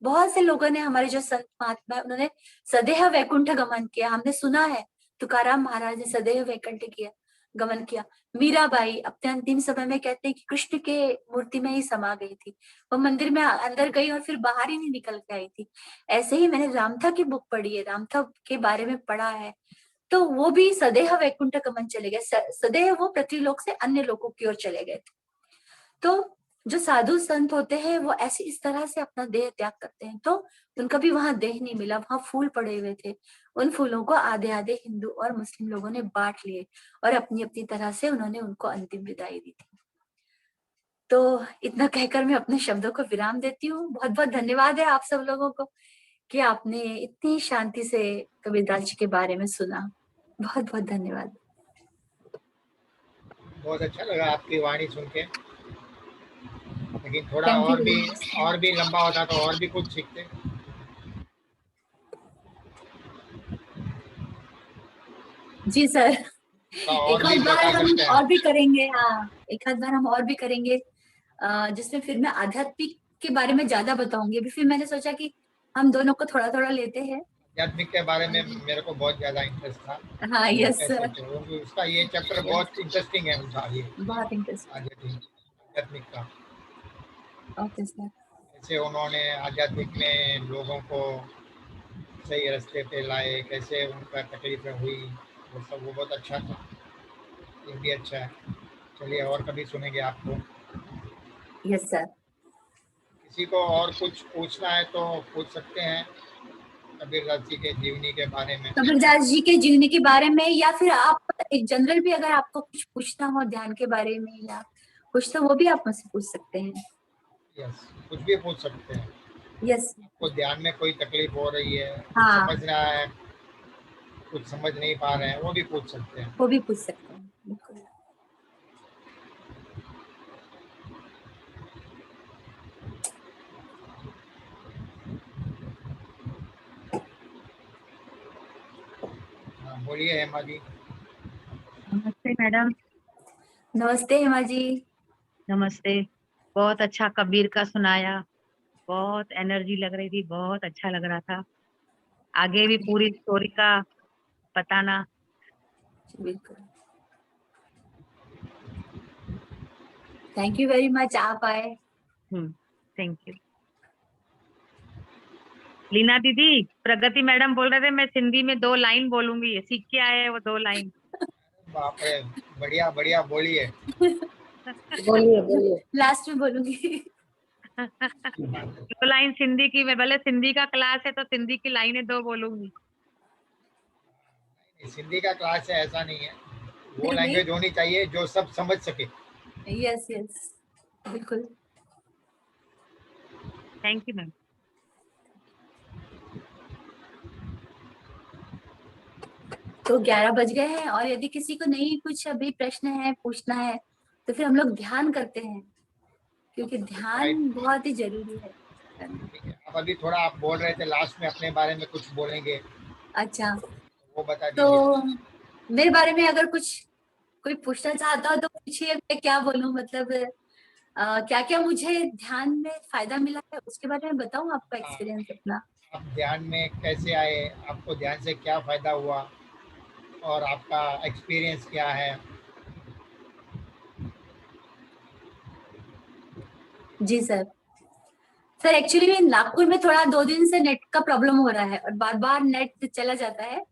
बहुत से लोगों ने, हमारे जो संत महात्मा, उन्होंने सदैव वैकुंठ गमन किया, हमने सुना है तुकाराम महाराज ने सदैव वैकुंठ किया। गमन किया। मीराबाई अपने अंतिम समय में कहते हैं कि कृष्ण के मूर्ति में ही समा गई थी, वो मंदिर में अंदर गई और फिर बाहर ही नहीं निकल के आई थी। ऐसे ही मैंने रामथा की बुक पढ़ी है, रामथा के बारे में पढ़ा है, तो वो भी सदैव वैकुंठ गमन चले गए, सदैव वो पृथ्वीलोक से अन्य लोकों की ओर चले गए थे। तो जो साधु संत होते हैं वो ऐसे इस तरह से अपना देह त्याग करते हैं, तो उनका भी वहां देह नहीं मिला, वहां फूल पड़े हुए थे। उन फूलों को आधे आधे हिंदू और मुस्लिम लोगों ने बांट लिए और अपनी अपनी तरह से उन्होंने उनको अंतिम विदाई दी थी। तो इतना कहकर मैं अपने शब्दों को विराम देती हूँ। बहुत बहुत धन्यवाद है आप सब लोगों को कि आपने इतनी शांति से कबीरदास जी के बारे में सुना। बहुत बहुत धन्यवाद। बहुत अच्छा लगा आपकी वाणी सुन के, लेकिन थोड़ा थैंक यू और वेरी भी मच। और भी लंबा होता तो और भी कुछ सीखते। जी सर, थोड़ा और एक भी आध बार बता हम सकते हैं। और भी करेंगे। हाँ, एक आध बार हम और भी करेंगे, जिसमें फिर मैं आध्यात्मिक के बारे में ज्यादा बताऊंगी। अभी फिर मैंने सोचा कि हम दोनों को थोड़ा थोड़ा लेते हैं। आध्यात्मिक के बारे में मेरे को बहुत ज़्यादा इंटरेस्ट था। हाँ, वो यस कैसे सर, थे उसका ये चैप्टर यस, बहुत इंटरेस्टिंग है उनका, ये बहुत इंटरेस्टिंग। आध्यात्मिक का। Okay sir. कैसे उन्होंने आध्यात्मिक में लोगों को सही रास्ते पे लाए, कैसे उनका तकलीफें हुई, वो सब वो बहुत अच्छा था। ये भी अच्छा है। चलिए और कभी सुनेंगे आपको। Yes sir. किसी को और कुछ पूछना है तो पूछ सकते हैं कबीरदास जी के जीवनी के बारे में। कबीरदास जी के जीवनी के बारे में, या फिर आप एक जनरल भी अगर आपको कुछ पूछना हो ध्यान के बारे में या कुछ, तो वो भी आप मुझसे पूछ सकते हैं। यस, कुछ भी पूछ सकते हैं। यस। आपको ध्यान में कोई तकलीफ हो रही है, कुछ हाँ, समझना है, कुछ समझ नहीं पा रहे हैं, वो भी पूछ सकते हैं। वो भी पूछ सकते हैं, बिल्कुल। हाँ, बोलिए हेमा जी। नमस्ते मैडम। नमस्ते हेमा जी। नमस्ते। बहुत अच्छा कबीर का सुनाया, बहुत एनर्जी लग रही थी, बहुत अच्छा लग रहा था। आगे भी पूरी स्टोरी का बताना। बिल्कुल। थैंक यू वेरी मच, आप आए। Thank you. लीना दीदी, प्रगति मैडम बोल रहे थे मैं सिंधी में 2 लाइन बोलूंगी, सीख के आए हैं वो 2 लाइन। बाप रे, बढ़िया बढ़िया, बोलिए। बोलिए बोलिए। लास्ट में बोलूंगी। 2 लाइन सिंधी की, मैं भले सिंधी का क्लास है तो सिंधी की लाइनें 2 बोलूंगी। सिंधी का क्लास है ऐसा नहीं है, वो नहीं नहीं, लैंग्वेज होनी चाहिए जो सब समझ सके। यस यस, बिल्कुल। Thank you ma'am. तो 11 बज गए हैं, और यदि किसी को नहीं कुछ अभी प्रश्न है पूछना है, तो फिर हम लोग ध्यान करते हैं, क्योंकि ध्यान राइट। बहुत ही जरूरी है करना। ठीक है, अब अभी थोड़ा आप बोल रहे थे लास्ट में अपने बारे में कुछ बोलेंगे, अच्छा, वो बता तो दीजिए। मेरे बारे में अगर कुछ कोई पूछना चाहता हो तो पूछिए, मैं क्या बोलूं, मतलब क्या क्या मुझे ध्यान में फायदा मिला है उसके बारे में बताऊं, आपका हाँ, एक्सपीरियंस अपना। आप ध्यान में कैसे आए, आपको ध्यान से क्या फायदा हुआ, और आपका एक्सपीरियंस क्या है। जी सर। सर एक्चुअली नागपुर में थोड़ा 2 दिन से नेट का प्रॉब्लम हो रहा है और बार बार नेट चला जाता है,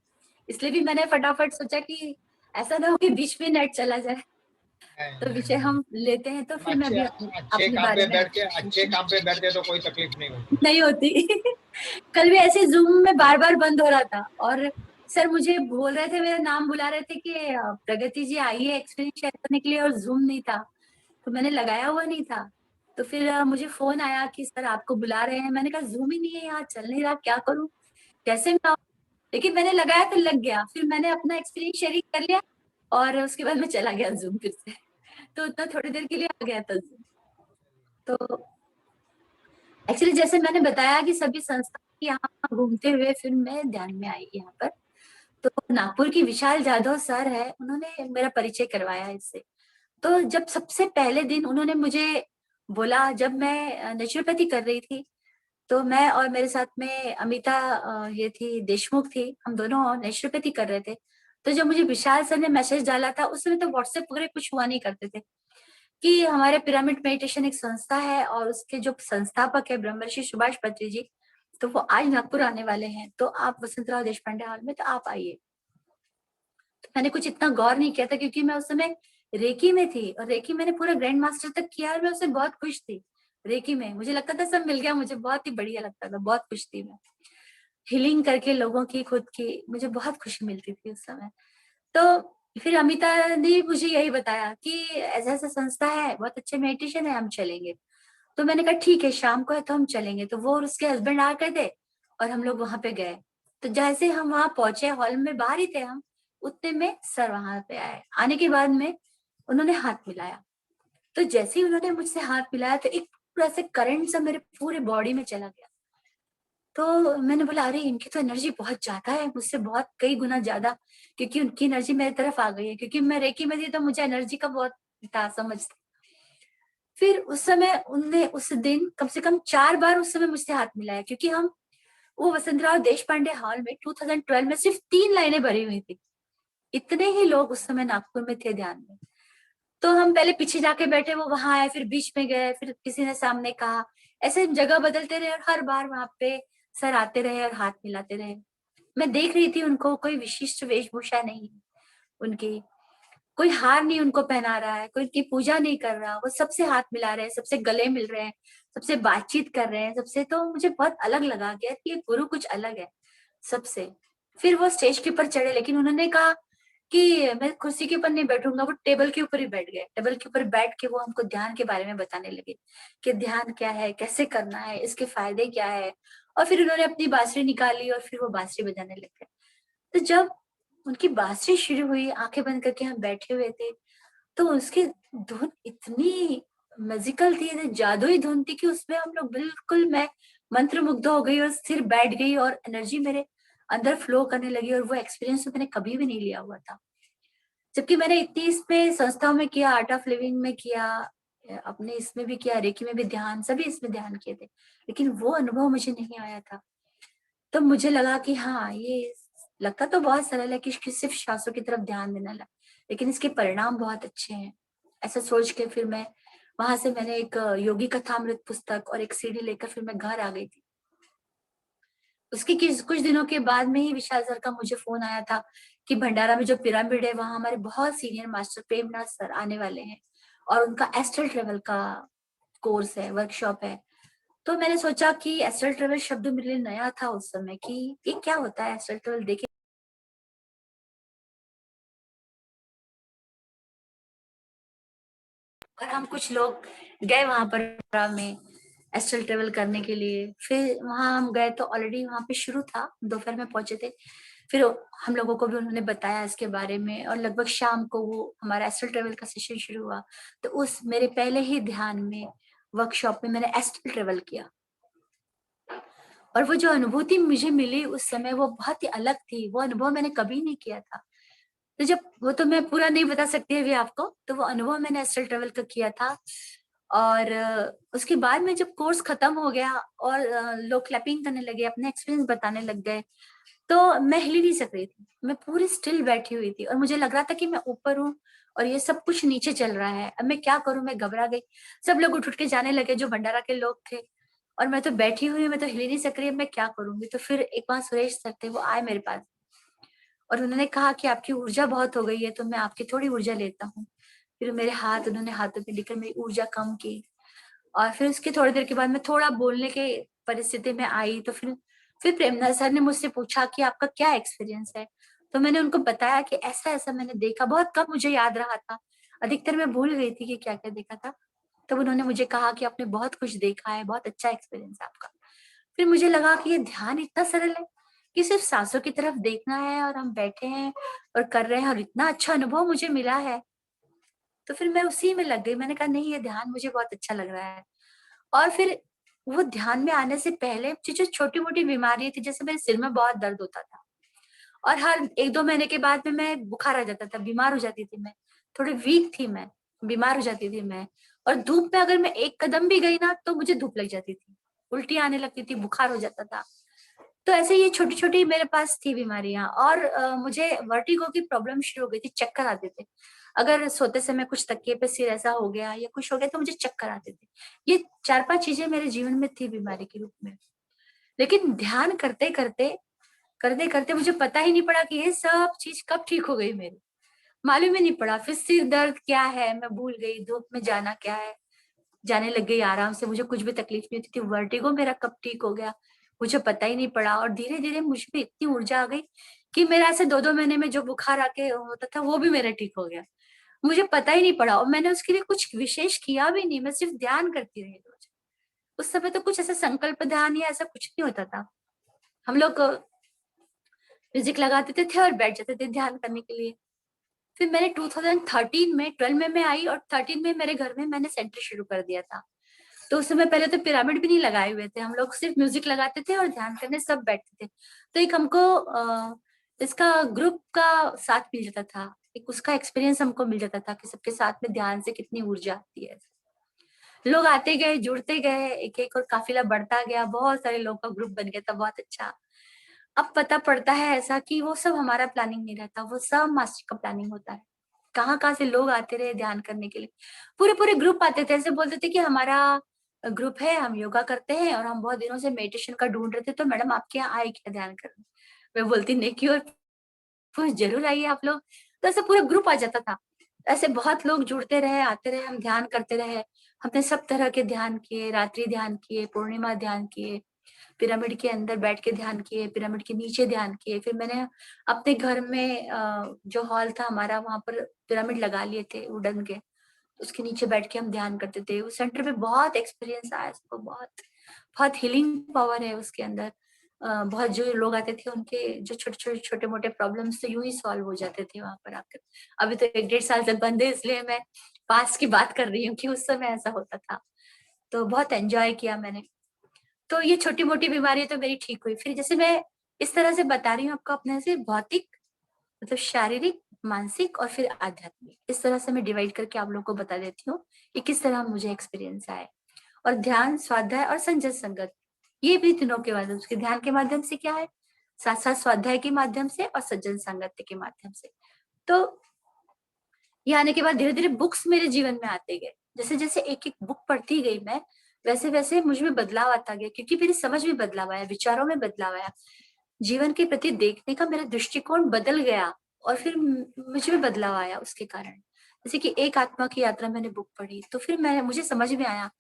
इसलिए भी मैंने फटाफट सोचा कि ऐसा ना हो कि बीच में नेट चला जाए। नहीं, तो नहीं, विषय नहीं। हम लेते हैं, तो हम फिर मैं अच्छे भी अच्छे अपने काम बारे पे में बैठ के, अच्छे काम पे बैठते तो कोई तकलीफ नहीं होती। नहीं होती। कल भी ऐसे जूम में बार बार बंद हो रहा था, और सर मुझे बोल रहे थे, मेरा नाम बुला रहे थे कि प्रगति जी आइए एक्सपीरियंस शेयर करने के लिए, और जूम नहीं था, तो मैंने लगाया हुआ नहीं था। तो फिर मुझे फोन आया कि सर आपको बुला रहे हैं। मैंने कहा जूम ही नहीं है यहाँ, चल नहीं रहा, क्या करूँ, कैसे मैं आऊं? लेकिन मैंने लगाया तो लग गया, फिर मैंने अपना एक्सपीरियंस शेयर कर लिया, और उसके बाद मैं चला गया जूम फिर से। तो उतना थोड़ी देर के लिए आ गया था जूम। तो एक्चुअली जैसे मैंने बताया कि सभी संस्था यहाँ घूमते हुए फिर मैं ध्यान में आई यहाँ पर। तो नागपुर की विशाल जाधव सर है, उन्होंने मेरा परिचय करवाया इससे। तो जब सबसे पहले दिन उन्होंने मुझे बोला, जब मैं नेचुरोपैथी कर रही थी, तो मैं और मेरे साथ में अमिता ये थी देशमुख थी, हम दोनों नेचुरोपैथी कर रहे थे। तो जब मुझे विशाल सर ने मैसेज डाला था, उस समय तो व्हाट्सएप वगैरह कुछ हुआ नहीं करते थे, कि हमारे पिरामिड मेडिटेशन एक संस्था है और उसके जो संस्थापक है ब्रह्मर्षि सुभाष पत्री जी, तो वो आज नागपुर आने वाले हैं, तो आप वसंतराव देशपांडे हॉल में, तो आप आइए। तो मैंने कुछ इतना गौर नहीं किया था क्योंकि मैं उस समय रेकी में थी, और रेकी मैंने पूरा ग्रैंड मास्टर तक किया और मैं उससे बहुत खुश थी। रेकी में मुझे लगता था सब मिल गया, मुझे बहुत ही बढ़िया लगता था, बहुत खुश थी मैं। हीलिंग करके लोगों की, खुद की, मुझे बहुत खुशी मिलती थी उस समय। तो फिर अमिता ने मुझे यही बताया कि ऐसा ऐसा संस्था है, बहुत अच्छे मेडिटेशन है, हम चलेंगे। तो मैंने कहा ठीक है, शाम को है तो हम चलेंगे। तो वो और उसके हस्बैंड आ गए थे और हम लोग वहां पे गए। तो जैसे हम वहां पहुंचे, हॉल में बाहर ही थे हम, उतने में सर वहां पे आए। आने के बाद में उन्होंने हाथ मिलाया। तो जैसे ही उन्होंने मुझसे हाथ मिलाया तो एक पूरा से करंट सा मेरे पूरे बॉडी में चला गया। तो मैंने बोला अरे इनकी तो एनर्जी बहुत ज्यादा है, मुझसे बहुत कई गुना ज्यादा, क्योंकि उनकी एनर्जी मेरी तरफ आ गई है। क्योंकि मैं रेकी में थी तो मुझे एनर्जी का बहुत था समझ। फिर उस समय उनने उस दिन कम से कम 4 बार उस समय मुझसे हाथ मिलाया, क्योंकि हम वो वसंतराव देशपांडे हॉल में 2012 में सिर्फ 3 लाइनें भरी हुई थी। इतने ही लोग उस समय नागपुर में थे ध्यान में। तो हम पहले पीछे जाके बैठे, वो वहां आए, फिर बीच में गए, फिर किसी ने सामने कहा, ऐसे जगह बदलते रहे और हर बार वहां पे सर आते रहे और हाथ मिलाते रहे। मैं देख रही थी उनको, कोई विशिष्ट वेशभूषा नहीं उनकी, कोई हार नहीं उनको पहना रहा है, कोई उनकी पूजा नहीं कर रहा, वो सबसे हाथ मिला रहे हैं, सबसे गले मिल रहे हैं, सबसे बातचीत कर रहे हैं सबसे। तो मुझे बहुत अलग लगा कि यार ये गुरु कुछ अलग है सबसे। फिर वो स्टेज के ऊपर चढ़े, लेकिन उन्होंने कहा कि मैं कुर्सी के ऊपर नहीं बैठूंगा। वो टेबल के ऊपर ही बैठ गए। टेबल के ऊपर बैठ के वो हमको ध्यान के बारे में बताने लगे कि ध्यान क्या है, कैसे करना है, इसके फायदे क्या है। और फिर उन्होंने अपनी बांसुरी निकाली और फिर वो बांसुरी बजाने लगे। तो जब उनकी बांसुरी शुरू हुई, आंखें बंद करके हम बैठे हुए थे, तो उसकी धुन इतनी मैजिकल थी, इतनी जादुई धुन थी कि उसमें हम लोग बिल्कुल, मैं मंत्रमुग्ध हो गई और सिर बैठ गई और एनर्जी मेरे अंदर फ्लो करने लगी। और वो एक्सपीरियंस तो मैंने कभी भी नहीं लिया हुआ था, जबकि मैंने इतनी इसमें संस्थाओं में किया, आर्ट ऑफ लिविंग में किया, अपने इसमें भी किया, रेकी में भी ध्यान, सभी इसमें ध्यान किए थे, लेकिन वो अनुभव मुझे नहीं आया था। तो मुझे लगा कि हाँ, ये लगता तो बहुत सरल है कि सिर्फ श्वासों की तरफ ध्यान देना, लेकिन इसके परिणाम बहुत अच्छे हैं। ऐसा सोच के फिर मैं वहां से, मैंने एक योगी कथामृत पुस्तक और एक सीडी लेकर फिर मैं घर आ गई थी। उसके कुछ दिनों के बाद में ही विशाल सर का मुझे फोन आया था कि भंडारा में जो पिरामिड है, वहां हमारे बहुत सीनियर मास्टर प्रेमनाथ सर आने वाले हैं और उनका एस्ट्रल ट्रेवल का कोर्स है, वर्कशॉप है। तो मैंने सोचा कि एस्ट्रल ट्रेवल शब्द मेरे लिए नया था उस समय, कि ये क्या होता है एस्ट्रल ट्रेवल, देखे। और हम कुछ लोग गए वहां पर में एस्ट्रल ट्रेवल करने के लिए। फिर वहां हम गए तो ऑलरेडी वहां पे शुरू था, दोपहर में पहुंचे थे। फिर हम लोगों को भी उन्होंने बताया इसके बारे में, और लगभग शाम को वो हमारा एस्ट्रल ट्रेवल का सेशन शुरू हुआ। तो उस मेरे पहले ही ध्यान में, वर्कशॉप में, मैंने एस्ट्रल ट्रेवल किया। और वो जो अनुभूति मुझे मिली उस समय, वो बहुत ही अलग थी। वो अनुभव मैंने कभी नहीं किया था। तो जब वो, तो मैं पूरा नहीं बता सकती अभी आपको, तो वो अनुभव मैंने एस्ट्रल ट्रेवल का किया था। और उसके बाद में जब कोर्स खत्म हो गया और लोग क्लैपिंग करने लगे, अपने एक्सपीरियंस बताने लग गए, तो मैं हिल ही नहीं सक रही थी। मैं पूरी स्टिल बैठी हुई थी और मुझे लग रहा था कि मैं ऊपर हूँ और ये सब कुछ नीचे चल रहा है। अब मैं क्या करूं, मैं घबरा गई। सब लोग उठ उठ के जाने लगे जो भंडारा के लोग थे, और मैं तो बैठी हुई हूँ, मैं तो हिल ही नहीं सक रही, मैं क्या करूंगी। तो फिर एक बार सुरेश सर थे, वो आए मेरे पास और उन्होंने कहा कि आपकी ऊर्जा बहुत हो गई है, तो मैं आपकी थोड़ी ऊर्जा लेता हूँ। फिर मेरे हाथ उन्होंने हाथों पे लेकर मेरी ऊर्जा कम की। और फिर उसके थोड़ी देर के बाद मैं थोड़ा बोलने के परिस्थिति में आई। तो फिर प्रेमनाथ सर ने मुझसे पूछा कि आपका क्या एक्सपीरियंस है। तो मैंने उनको बताया कि ऐसा ऐसा मैंने देखा। बहुत कम मुझे याद रहा था, अधिकतर मैं भूल गई थी कि क्या क्या देखा था। तब उन्होंने मुझे कहा कि आपने बहुत कुछ देखा है, बहुत अच्छा एक्सपीरियंस है आपका। फिर मुझे लगा कि ये ध्यान इतना सरल है कि सिर्फ सांसों की तरफ देखना है और हम बैठे हैं और कर रहे हैं, और इतना अच्छा अनुभव मुझे मिला है। तो फिर मैं उसी में लग गई। मैंने कहा नहीं, ये ध्यान मुझे बहुत अच्छा लग रहा है। और फिर वो ध्यान में आने से पहले मुझे जो छोटी मोटी बीमारी थी, जैसे मेरे सिर में बहुत दर्द होता था और हर 1-2 महीने के बाद में मैं बुखार आ जाता था, बीमार हो जाती थी मैं, थोड़ी वीक थी मैं, बीमार हो जाती थी मैं। और धूप में अगर मैं एक कदम भी गई ना, तो मुझे धूप लग जाती थी, उल्टी आने लगती थी, बुखार हो जाता था। तो ऐसे ये छोटी छोटी मेरे पास थी बीमारियां। और मुझे वर्टिगो की प्रॉब्लम शुरू हो गई थी, चक्कर आते थे। अगर सोते समय कुछ तकिए पे सिर ऐसा हो गया या कुछ हो गया तो मुझे चक्कर आते थे। ये 4-5 चीजें मेरे जीवन में थी बीमारी के रूप में। लेकिन ध्यान करते करते मुझे पता ही नहीं पड़ा कि ये सब चीज कब ठीक हो गई मेरी, मालूम ही नहीं पड़ा। फिर सिर दर्द क्या है मैं भूल गई, धूप में जाना क्या है जाने लग गई आराम से, मुझे कुछ भी तकलीफ नहीं होती थी। वर्टिगो मेरा कब ठीक हो गया मुझे पता ही नहीं पड़ा। और धीरे धीरे मुझ में इतनी ऊर्जा आ गई कि मेरा ऐसे 2-2 महीने में जो बुखार आके होता था वो भी मेरा ठीक हो गया, मुझे पता ही नहीं पड़ा। और मैंने उसके लिए कुछ विशेष किया भी नहीं, मैं सिर्फ ध्यान करती रही रोज। उस समय तो कुछ ऐसा संकल्प ध्यान या ऐसा कुछ नहीं होता था। हम लोग म्यूजिक लगा देते थे और बैठ जाते थे ध्यान करने के लिए। फिर मैंने 2013 में 12 में मैं आई और 13 में मेरे घर में मैंने सेंटर शुरू कर दिया था। तो उस समय पहले तो पिरामिड भी नहीं लगाए हुए थे, हम लोग सिर्फ म्यूजिक लगाते थे और ध्यान करने सब बैठते थे। तो एक हमको इसका ग्रुप का साथ मिल जाता था, एक उसका एक्सपीरियंस हमको मिल जाता था कि सबके साथ में ध्यान से कितनी ऊर्जा आती है। लोग आते गए जुड़ते गए, एक एक और काफिला बढ़ता गया, बहुत सारे लोगों का ग्रुप बन गया था, बहुत अच्छा। अब पता पड़ता है ऐसा कि वो सब हमारा प्लानिंग नहीं रहता, वो सब मास्टर का प्लानिंग होता है। कहाँ कहाँ से लोग आते रहे ध्यान करने के लिए, पूरे पूरे ग्रुप आते थे। ऐसे बोलते थे कि हमारा ग्रुप है, हम योगा करते हैं और हम बहुत दिनों से मेडिटेशन का ढूंढ रहे थे, तो मैडम आपके यहाँ आए क्या ध्यान करने। मैं बोलती नहीं की और जरूर आइए आप लोग। तो ऐसे पूरा ग्रुप आ जाता था। ऐसे बहुत लोग जुड़ते रहे, आते रहे, हम ध्यान करते रहे। हमने सब तरह के ध्यान किए, रात्रि ध्यान किए, पूर्णिमा ध्यान किए, पिरामिड के अंदर बैठ के ध्यान किए, पिरामिड के नीचे ध्यान किए। फिर मैंने अपने घर में जो हॉल था हमारा वहां पर पिरामिड लगा लिए थे वुडन के, उसके नीचे बैठ के हम ध्यान करते थे। उस सेंटर में बहुत एक्सपीरियंस आया सबको, बहुत बहुत हीलिंग पावर है उसके अंदर। बहुत जो लोग आते थे उनके जो छोटे मोटे प्रॉब्लम्स थे यूं ही सॉल्व हो जाते थे वहां पर आकर। अभी तो 1-1.5 साल से बंद है इसलिए मैं पास की बात कर रही हूँ कि उस समय ऐसा होता था। तो बहुत एंजॉय किया मैंने। तो ये छोटी मोटी बीमारी तो मेरी ठीक हुई। फिर जैसे मैं इस तरह से बता रही हूँ आपको, अपने से भौतिक मतलब शारीरिक, मानसिक और फिर आध्यात्मिक, इस तरह से मैं डिवाइड करके आप लोगों को बता देती हूँ कि किस तरह मुझे एक्सपीरियंस आए। और ध्यान, स्वाध्याय और संजय संगत, ये भी तीनों के माध्यम से, ध्यान के माध्यम से क्या है, साथ साथ स्वाध्याय के माध्यम से और सज्जन संगत के माध्यम से। तो ये आने के बाद धीरे धीरे बुक्स मेरे जीवन में आते गए। जैसे जैसे एक एक बुक पढ़ती गई मैं, वैसे वैसे मुझ में बदलाव आता गया, क्योंकि मेरी समझ में बदलाव आया, विचारों में बदलाव आया, जीवन के प्रति देखने का मेरा दृष्टिकोण बदल गया। और फिर मुझ में बदलाव आया उसके कारण। जैसे कि एक आत्मा की यात्रा मैंने बुक पढ़ी, तो फिर मुझे समझ में आया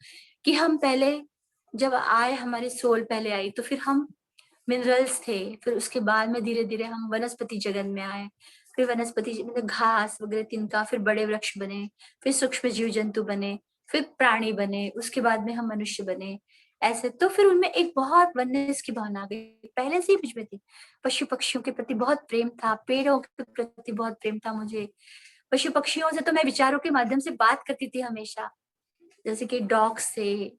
कि हम पहले जब आए, हमारी सोल पहले आई, तो फिर हम मिनरल्स थे, फिर उसके बाद में धीरे धीरे हम वनस्पति जगत में आए, फिर वनस्पति मतलब घास वगैरह तिनका, फिर बड़े वृक्ष बने, फिर सूक्ष्म जीव जंतु बने, फिर प्राणी बने, उसके बाद में हम मनुष्य बने। ऐसे तो फिर उनमें एक बहुत वननेस की भावना आ गई, पहले से ही मुझ में थी। पशु पक्षियों के प्रति बहुत प्रेम था, पेड़ों के प्रति बहुत प्रेम था मुझे। पशु पक्षियों से तो मैं विचारों के माध्यम से बात करती थी हमेशा, जैसे कि डॉग से,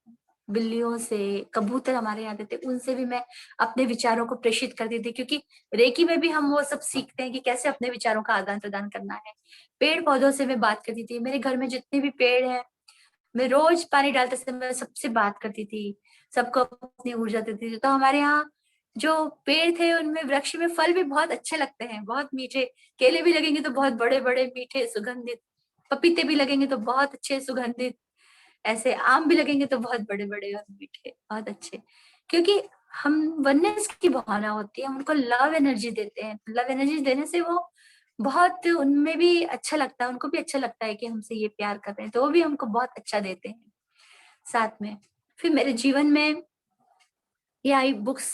बिल्लियों से, कबूतर हमारे यहाँ आते थे, उनसे भी मैं अपने विचारों को प्रेषित करती थी, क्योंकि रेकी में भी हम वो सब सीखते हैं कि कैसे अपने विचारों का आदान प्रदान करना है। पेड़ पौधों से मैं बात करती थी, मेरे घर में जितने भी पेड़ हैं मैं रोज पानी डालते समय सबसे बात करती थी, सबको अपनी ऊर्जा देती थी। तो हमारे यहाँ जो पेड़ थे उनमें, वृक्ष में फल भी बहुत अच्छे लगते हैं, बहुत मीठे। केले भी लगेंगे तो बहुत बड़े बड़े मीठे सुगंधित, पपीते भी लगेंगे तो बहुत अच्छे सुगंधित, ऐसे आम भी लगेंगे तो बहुत बड़े बड़े और मीठे, बहुत अच्छे। क्योंकि हम वननेस की भावना होती है, हम उनको लव एनर्जी देते हैं। लव एनर्जी देने से वो बहुत, उनमें भी अच्छा लगता है, उनको भी अच्छा लगता है कि हमसे ये प्यार कर रहे हैं, तो वो भी हमको बहुत अच्छा देते हैं साथ में। फिर मेरे जीवन में ये आई books,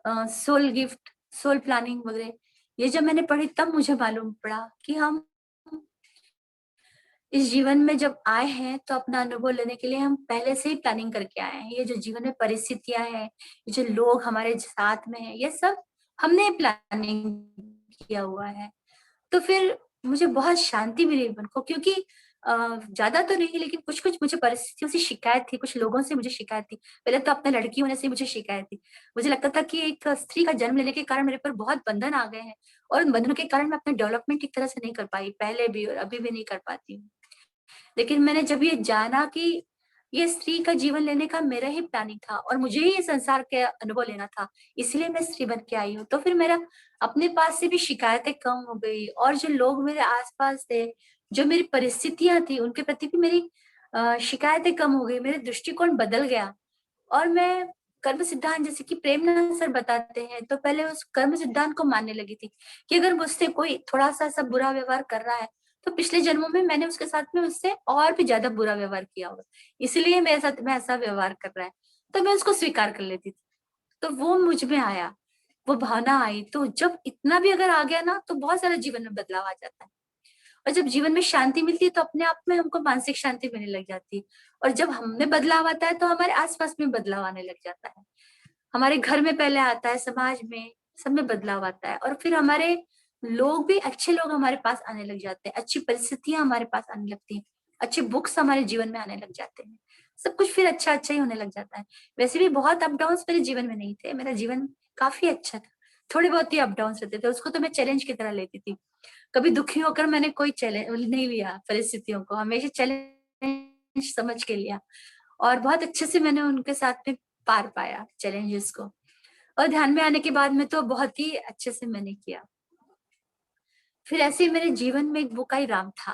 soul gift, soul planning वगैरह, ये जब मैंने पढ़ी तब मुझे मालूम पड़ा कि हम इस जीवन में जब आए हैं तो अपना अनुभव लेने के लिए हम पहले से ही प्लानिंग करके आए हैं। ये जो जीवन में परिस्थितियां हैं, ये जो लोग हमारे साथ में हैं, ये सब हमने प्लानिंग किया हुआ है। तो फिर मुझे बहुत शांति मिली मन को, क्योंकि ज्यादा तो नहीं लेकिन कुछ कुछ मुझे परिस्थितियों से शिकायत थी, कुछ लोगों से मुझे शिकायत थी। पहले तो अपने लड़की होने से मुझे शिकायत थी, मुझे लगता था कि एक स्त्री का जन्म लेने के कारण मेरे पर बहुत बंधन आ गए हैं, और उन बंधनों के कारण मैं अपना डेवलपमेंट ठीक तरह से नहीं कर पाई, पहले भी और अभी भी नहीं कर पाती हूँ। लेकिन मैंने जब ये जाना कि ये स्त्री का जीवन लेने का मेरा ही प्लानिंग था और मुझे ही ये संसार के अनुभव लेना था, इसलिए मैं स्त्री बन के आई हूँ। तो फिर मेरा अपने पास से भी शिकायतें कम हो गई और जो लोग मेरे आसपास थे, जो मेरी परिस्थितियां थी, उनके प्रति भी मेरी शिकायतें कम हो गई, मेरे दृष्टिकोण बदल गया। और मैं कर्म सिद्धांत, जैसे कि प्रेमनंद सर बताते हैं, तो पहले उस कर्म सिद्धांत को मानने लगी थी कि अगर मुझसे कोई थोड़ा सा सब बुरा व्यवहार कर रहा है तो पिछले जन्मों में मैंने उसके साथ में उससे और भी ज्यादा बुरा व्यवहार किया होगा, इसलिए मेरे साथ में ऐसा व्यवहार कर रहा है। तो मैं उसको स्वीकार कर लेती थी। तो वो मुझ में आया, वो भावना आई। तो जब इतना भी अगर आ गया ना, तो बहुत सारा जीवन में बदलाव आ जाता है। और जब जीवन में शांति मिलती है तो अपने आप में हमको मानसिक शांति मिलने लग जाती है। और जब हमें बदलाव आता है तो हमारे आसपास में बदलाव आने लग जाता है। हमारे घर में पहले आता है, समाज में, सब में बदलाव आता है। और फिर हमारे लोग भी, अच्छे लोग हमारे पास आने लग जाते हैं, अच्छी परिस्थितियां हमारे पास आने लगती हैं, अच्छे बुक्स हमारे जीवन में आने लग जाते हैं, सब कुछ फिर अच्छा अच्छा ही होने लग जाता है। वैसे भी बहुत अप डाउन मेरे जीवन में नहीं थे, मेरा जीवन काफी अच्छा था। थोड़े बहुत ही अप डाउन रहते थे, उसको तो मैं चैलेंज की तरह लेती थी। कभी दुखी होकर मैंने कोई चैलेंज नहीं लिया, परिस्थितियों को हमेशा चैलेंज समझ के लिया और बहुत अच्छे से मैंने उनके साथ में पार पाया चैलेंजेस को। और ध्यान में आने के बाद में तो बहुत ही अच्छे से मैंने किया। फिर ऐसे ही मेरे जीवन में एक बुक आई, राम था।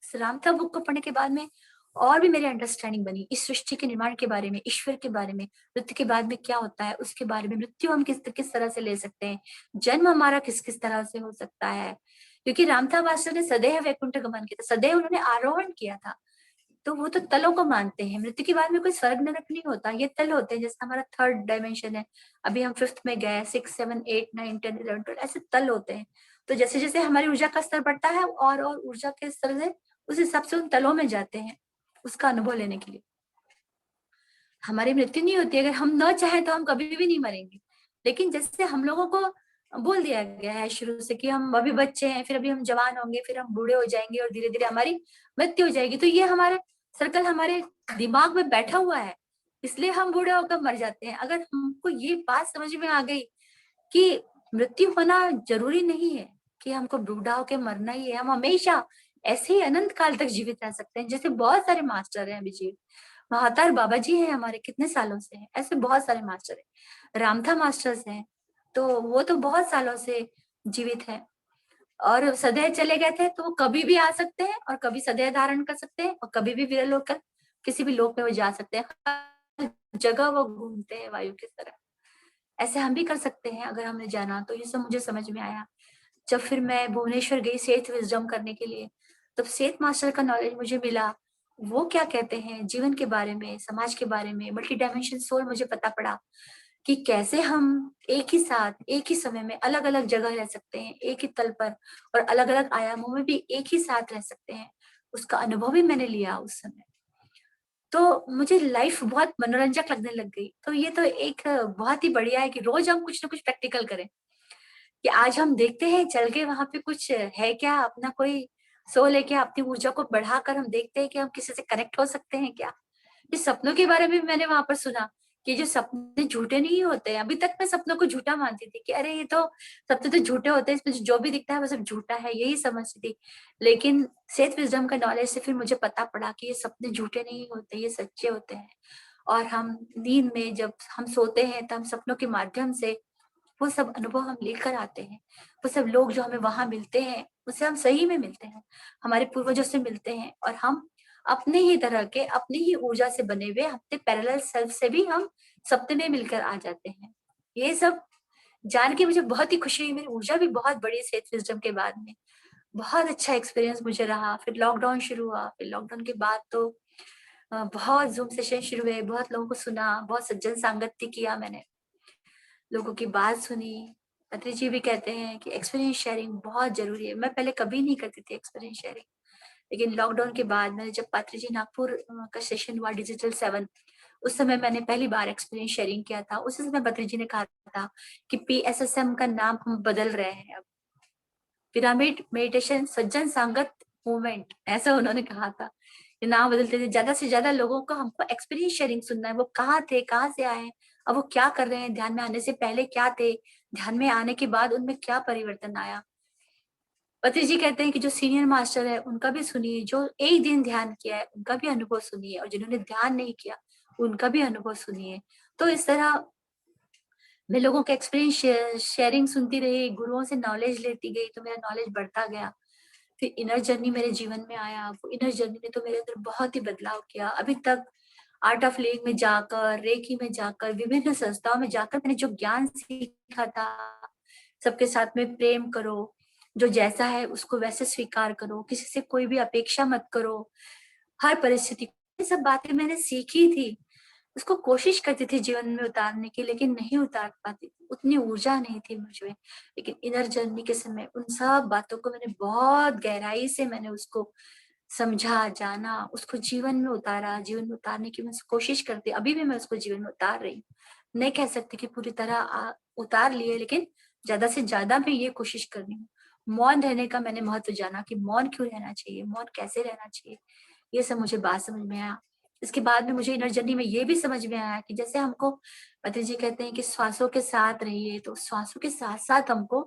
इस राम था बुक को पढ़ने के बाद में और भी मेरी अंडरस्टैंडिंग बनी इस सृष्टि के निर्माण के बारे में, ईश्वर के बारे में, मृत्यु के बाद में क्या होता है उसके बारे में, मृत्यु हम किस किस तरह से ले सकते हैं, जन्म हमारा किस किस तरह से हो सकता है। क्योंकि रामथा मास्टर ने सदैव वैकुंठ गमन किया था, सदैव उन्होंने आरोहण किया था। तो वो तो तलों को मानते हैं, मृत्यु के बाद में कोई स्वर्ग नरक नहीं होता, ये तल होते हैं। जैसे हमारा थर्ड डायमेंशन है, अभी हम फिफ्थ में गए, 6 7 8 9 10 11 12 ऐसे तल होते हैं। तो जैसे जैसे हमारी ऊर्जा का स्तर बढ़ता है और ऊर्जा के स्तर से उस हिसाब से उन तलों में जाते हैं उसका अनुभव लेने के लिए। हमारी मृत्यु नहीं होती, अगर हम न चाहें तो हम कभी भी नहीं मरेंगे। लेकिन जैसे हम लोगों को बोल दिया गया है शुरू से कि हम अभी बच्चे हैं, फिर अभी हम जवान होंगे, फिर हम बूढ़े हो जाएंगे और धीरे धीरे हमारी मृत्यु हो जाएगी। तो ये हमारे सर्कल हमारे दिमाग में बैठा हुआ है, इसलिए हम बूढ़े होकर मर जाते हैं। अगर हमको ये बात समझ में आ गई कि मृत्यु होना जरूरी नहीं है, कि हमको बूढ़ा होकर मरना ही है, हम हमेशा ऐसे ही अनंत काल तक जीवित रह सकते हैं। जैसे बहुत सारे मास्टर हैं अभिजीत, महातार बाबा जी हैं हमारे, कितने सालों से हैं, ऐसे बहुत सारे मास्टर हैं, रामथा मास्टर्स हैं, तो वो तो बहुत सालों से जीवित है और सदैव चले गए थे। तो वो कभी भी आ सकते हैं और कभी सदैव धारण कर सकते हैं और कभी भी विरल होकर किसी भी लोक में वो जा सकते हैं। हर जगह वो घूमते हैं वायु की तरह। ऐसे हम भी कर सकते हैं अगर हमने जाना। तो ये सब मुझे समझ में आया जब फिर मैं भुवनेश्वर गई सेठ विजडम करने के लिए। तब सेठ मास्टर का नॉलेज मुझे मिला, वो क्या कहते हैं जीवन के बारे में, समाज के बारे में, मल्टी डायमेंशन सोल। मुझे पता पड़ा कि कैसे हम एक ही साथ, एक ही समय में अलग अलग जगह रह सकते हैं, एक ही तल पर, और अलग अलग आयामों में भी एक ही साथ रह सकते हैं। उसका अनुभव भी मैंने लिया उस समय। तो मुझे लाइफ बहुत मनोरंजक लगने लग गई। तो ये तो एक बहुत ही बढ़िया है कि रोज हम कुछ ना कुछ प्रैक्टिकल करें, कि आज हम देखते हैं चल के वहां पे कुछ है क्या, अपना कोई सोल है क्या, अपनी ऊर्जा को बढ़ाकर हम देखते हैं कि हम किसी से कनेक्ट हो सकते हैं क्या। ये सपनों के बारे में मैंने वहां पर सुना कि जो सपने झूठे नहीं होते हैं। अभी तक मैं सपनों को झूठा मानती थी कि अरे ये तो सपने तो झूठे होते हैं, इसमें जो भी दिखता है वो सब झूठा है, यही समझती थी। लेकिन सेठ विजडम का नॉलेज से फिर मुझे पता पड़ा कि ये सपने झूठे नहीं होते, ये सच्चे होते हैं। और हम नींद में जब हम सोते हैं तो हम सपनों के माध्यम से वो सब अनुभव हम लेकर आते हैं। वो सब लोग जो हमें वहां मिलते हैं उससे हम सही में मिलते हैं, हमारे पूर्वजों से मिलते हैं, और हम अपने ही तरह के, अपनी ही ऊर्जा से बने हुए अपने पैरेलल सेल्फ से भी हम सपने में मिलकर आ जाते हैं। ये सब जान के मुझे बहुत ही खुशी हुई। मेरी ऊर्जा भी बहुत बड़ी सेठ विजडम के बाद में। बहुत अच्छा एक्सपीरियंस मुझे रहा। फिर लॉकडाउन शुरू हुआ, फिर लॉकडाउन के बाद तो बहुत जूम सेशन शुरू हुए, बहुत लोगों को सुना, बहुत सज्जन सांगत्य किया मैंने, लोगों की बात सुनी। पत्री जी भी कहते हैं कि एक्सपीरियंस शेयरिंग बहुत जरूरी है। मैं पहले कभी नहीं करती थी एक्सपीरियंस शेयरिंग, लेकिन लॉकडाउन के बाद मैंने जब पात्री जी नागपुर का सेशन हुआ डिजिटल 7, उस समय मैंने पहली बार एक्सपीरियंस शेयरिंग किया था। उसी समय पत्री जी ने कहा था कि PSSM का नाम हम बदल रहे हैं, अब पिरामिड मेडिटेशन सज्जन सांगत मूवमेंट, ऐसा उन्होंने कहा था। ये नाम बदलते थे, ज्यादा से ज्यादा लोगों को हमको एक्सपीरियंस शेयरिंग सुनना है। वो कहाँ थे, कहाँ से आए, अब वो क्या कर रहे हैं, ध्यान में आने से पहले क्या थे, ध्यान में आने के बाद उनमें क्या परिवर्तन आया। पति जी कहते हैं कि जो सीनियर मास्टर है उनका भी सुनिए, जो एक दिन ध्यान किया है उनका भी अनुभव सुनिए, और जिन्होंने ध्यान नहीं किया उनका भी अनुभव सुनिए। तो इस तरह मैं लोगों के एक्सपीरियंस शेयरिंग सुनती रही, गुरुओं से नॉलेज लेती गई, तो मेरा नॉलेज बढ़ता गया। फिर इनर जर्नी मेरे जीवन में आया, वो इनर जर्नी ने तो मेरे अंदर बहुत ही बदलाव किया। अभी तक आर्ट ऑफ लिविंग में जाकर, रेकी में जाकर, विभिन्न संस्थाओं में जाकर मैंने जो ज्ञान सीखा था, सबके साथ में प्रेम करो, जो जैसा है उसको वैसे स्वीकार करो, किसी से कोई भी अपेक्षा मत करो, हर परिस्थिति, ये सब बातें मैंने सीखी थी, उसको कोशिश करती थी जीवन में उतारने की, लेकिन नहीं उतार पाती थी, उतनी ऊर्जा नहीं थी मुझ में। लेकिन इनर जर्नी के समय उन सब बातों को मैंने बहुत गहराई से मैंने उसको समझा, जाना, उसको जीवन में उतारा, जीवन में उतारने की मैं कोशिश करती, अभी भी मैं उसको जीवन में उतार रही हूँ। नहीं कह सकती कि पूरी तरह उतार लिए, लेकिन ज्यादा से ज्यादा मैं ये कोशिश कर रही हूँ। मौन रहने का मैंने महत्व जाना कि मौन क्यों रहना चाहिए, मौन कैसे रहना चाहिए, ये सब मुझे बात समझ में आया। इसके बाद में मुझे इनर जर्नी में ये भी समझ में आया कि जैसे हमको पति जी कहते हैं कि श्वासों के साथ रहिए, तो श्वासों के साथ साथ हमको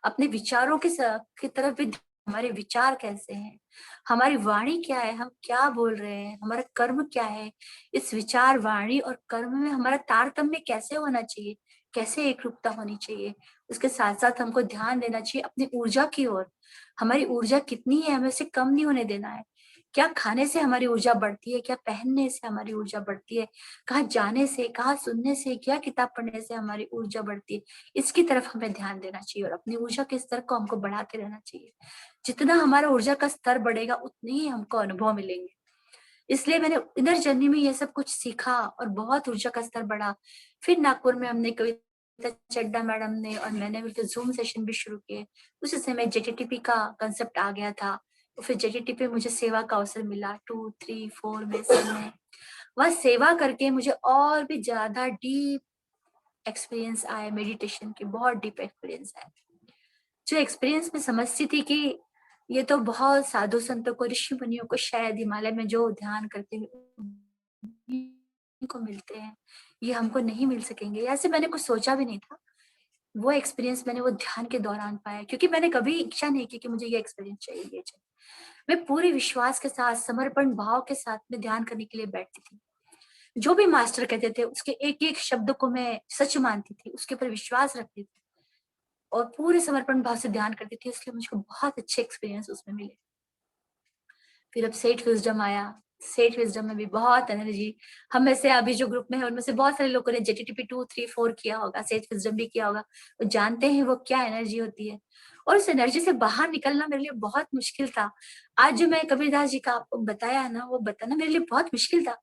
अपने विचारों की तरफ भी, हमारे विचार कैसे हैं, हमारी वाणी क्या है, हम क्या बोल रहे हैं, हमारा कर्म क्या है, इस विचार, वाणी और कर्म में हमारा तारतम्य कैसे होना चाहिए, कैसे एकरूपता होनी चाहिए। उसके साथ साथ हमको ध्यान देना चाहिए अपनी ऊर्जा की ओर। हमारी ऊर्जा कितनी है, हमें उसे कम नहीं होने देना है। क्या खाने से हमारी ऊर्जा बढ़ती है, क्या पहनने से हमारी ऊर्जा बढ़ती है, कहाँ जाने से, कहाँ सुनने से, क्या किताब पढ़ने से हमारी ऊर्जा बढ़ती है, इसकी तरफ हमें ध्यान देना चाहिए और अपनी ऊर्जा के स्तर को हमको बढ़ाते रहना चाहिए। जितना हमारा ऊर्जा का स्तर बढ़ेगा उतने ही हमको अनुभव मिलेंगे। इसलिए मैंने इनर जर्नी में ये सब कुछ सीखा और बहुत ऊर्जा का स्तर बढ़ा। फिर नागपुर में हमने कविता चड्डा मैडम ने और मैंने मिलकर जूम सेशन भी शुरू किए। उस समय जेटीटीपी का कंसेप्ट आ गया था, तो फिर जेटीटीपी मुझे सेवा का अवसर मिला 2, 3, 4 में से मैं वह सेवा करके मुझे और भी ज्यादा डीप एक्सपीरियंस आया, मेडिटेशन की बहुत डीप एक्सपीरियंस आया। जो एक्सपीरियंस में समझती थी कि ये तो बहुत साधु संतों को, ऋषि मुनियों को शायद हिमालय में जो ध्यान करते हैं को मिलते हैं, ये हमको नहीं मिल सकेंगे, ऐसे मैंने कुछ सोचा भी नहीं था। वो एक्सपीरियंस मैंने वो ध्यान के दौरान पाया, क्योंकि मैंने कभी इच्छा नहीं की कि मुझे ये एक्सपीरियंस चाहिए, ये चाहिए। मैं पूरे विश्वास के साथ, समर्पण भाव के साथ में ध्यान करने के लिए बैठती थी। जो भी मास्टर कहते थे उसके एक एक शब्द को मैं सच मानती थी, उसके ऊपर विश्वास रखती थी और पूरे समर्पण भाव से ध्यान करती थी, इसलिए मुझको बहुत अच्छे एक्सपीरियंस उसमें मिले। फिर अब सेठ विजडम आया, सेठ विजडम में भी बहुत एनर्जी, हम में से अभी जो ग्रुप में है उनमें से बहुत सारे लोगों ने जेटीटीपी 2, 3, 4 किया होगा, सेठ विजडम भी किया होगा, वो जानते हैं वो क्या एनर्जी होती है। और उस एनर्जी से बाहर निकलना मेरे लिए बहुत मुश्किल था। आज जो मैं कबीरदास जी का आपको बताया ना, वो बताना मेरे लिए बहुत मुश्किल था,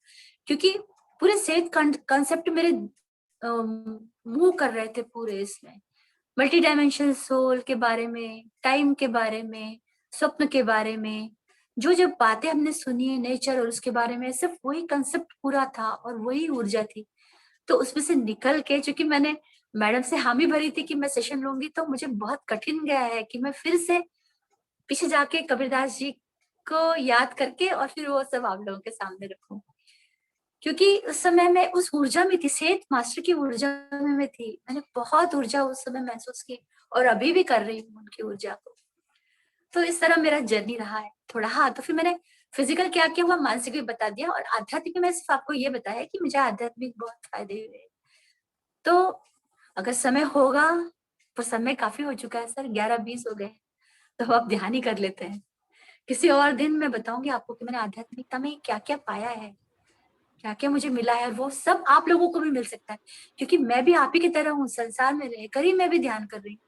क्योंकि पूरे सेठ कंसेप्ट मेरे मूव कर रहे थे पूरे इसमें, मल्टी डायमेंशनल सोल के बारे में, टाइम के बारे में, स्वप्न के बारे में, जो जो बातें हमने सुनी है नेचर और उसके बारे में, सिर्फ वही कंसेप्ट पूरा था और वही ऊर्जा थी। तो उसमें से निकल के, चूंकि मैंने मैडम से हामी भरी थी कि मैं सेशन लूंगी, तो मुझे बहुत कठिन गया है कि मैं फिर से पीछे जाके कबीरदास जी को याद करके और फिर वो सब आप लोगों के सामने रखूं, क्योंकि उस समय मैं उस ऊर्जा में थी, सेठ मास्टर की ऊर्जा में मैं थी। मैंने बहुत ऊर्जा उस समय महसूस की और अभी भी कर रही हूँ उनकी ऊर्जा को। तो इस तरह मेरा जर्नी रहा है थोड़ा। हाँ, तो फिर मैंने फिजिकल क्या किया हुआ, मानसिक भी बता दिया, और आध्यात्मिक में सिर्फ आपको ये बताया कि मुझे आध्यात्मिक बहुत फायदे हुए। तो अगर समय होगा, तो समय काफी हो चुका है सर, 11:20 हो गए, तो अब ध्यान ही कर लेते हैं। किसी और दिन मैं बताऊंगी आपको कि मैंने आध्यात्मिकता में क्या क्या पाया है, क्या क्या मुझे मिला है, और वो सब आप लोगों को भी मिल सकता है, क्योंकि मैं भी आप ही की तरह हूँ, संसार में रहकर ही मैं भी ध्यान कर रही हूँ।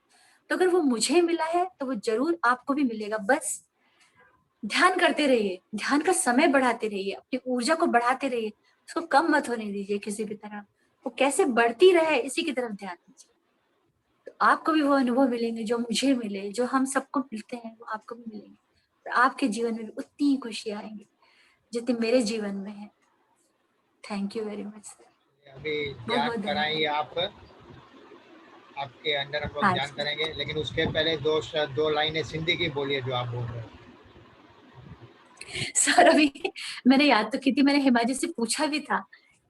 तो अगर वो मुझे मिला है तो वो जरूर आपको भी मिलेगा। बस ध्यान करते रहिए, ध्यान का समय बढ़ाते रहिए, अपनी ऊर्जा को बढ़ाते रहिए, उसको कम मत होने दीजिए किसी भी तरह, वो कैसे बढ़ती रहे इसी की तरफ ध्यान दीजिए। तो आपको भी वो अनुभव मिलेंगे जो मुझे मिले, जो हम सबको मिलते हैं, वो आपको भी मिलेंगे, और आपके जीवन में भी उतनी ही खुशी आएंगी जितनी मेरे जीवन में है। Thank you very much sir. अभी बहुत ध्यान बहुत कराएंगे धन्यवाद। आप, आपके अंदर हम लोग हाँ ध्यान जी करेंगे, लेकिन उसके पहले दो लाइनें सिंधी की बोलिए जो आप बोल रहे हो। सर, अभी मैंने याद तो की थी, मैंने हिमाजी से पूछा भी था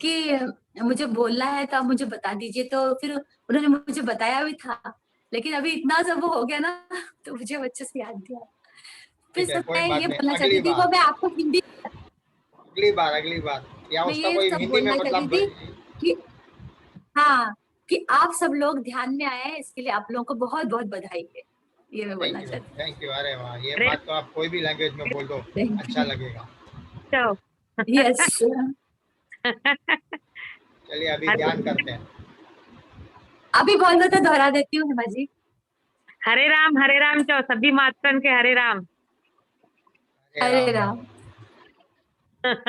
कि मुझे बोलना है तो आप मुझे बता दीजिए, तो फिर उन्होंने मुझे बताया भी था लेकिन अभी इतना जब वो हो गया ना तो मुझे बच्चे से याद दिया। फिर ठीक है, सब कोई मैं बात ये नहीं। बोलना अगली चाहती थी, वो बार, मैं आपको हिंदी, अगली बार या मैं उसका ये कोई सब हिंदी में बोलना चाहती मतलब। थी कि हाँ, कि आप सब लोग ध्यान में आए हैं, इसके लिए आप लोगों को बहुत बहुत बधाई है, ये मैं बोलना थैंक यू, चाहती थैंक यू। अरे वाह, ये अरे बात तो आप कोई भी लैंग्वेज में बोल दो, थैंक अच्छा यू। लगेगा। जाओ। यस। चलिए अभी हरे ध्यान करते हैं। अभी बोल दो तो दोहरा देती हूँ हिमा जी। हरे राम चो सभी मातरन के हरे राम। हरे हरे राम राम। बोलो।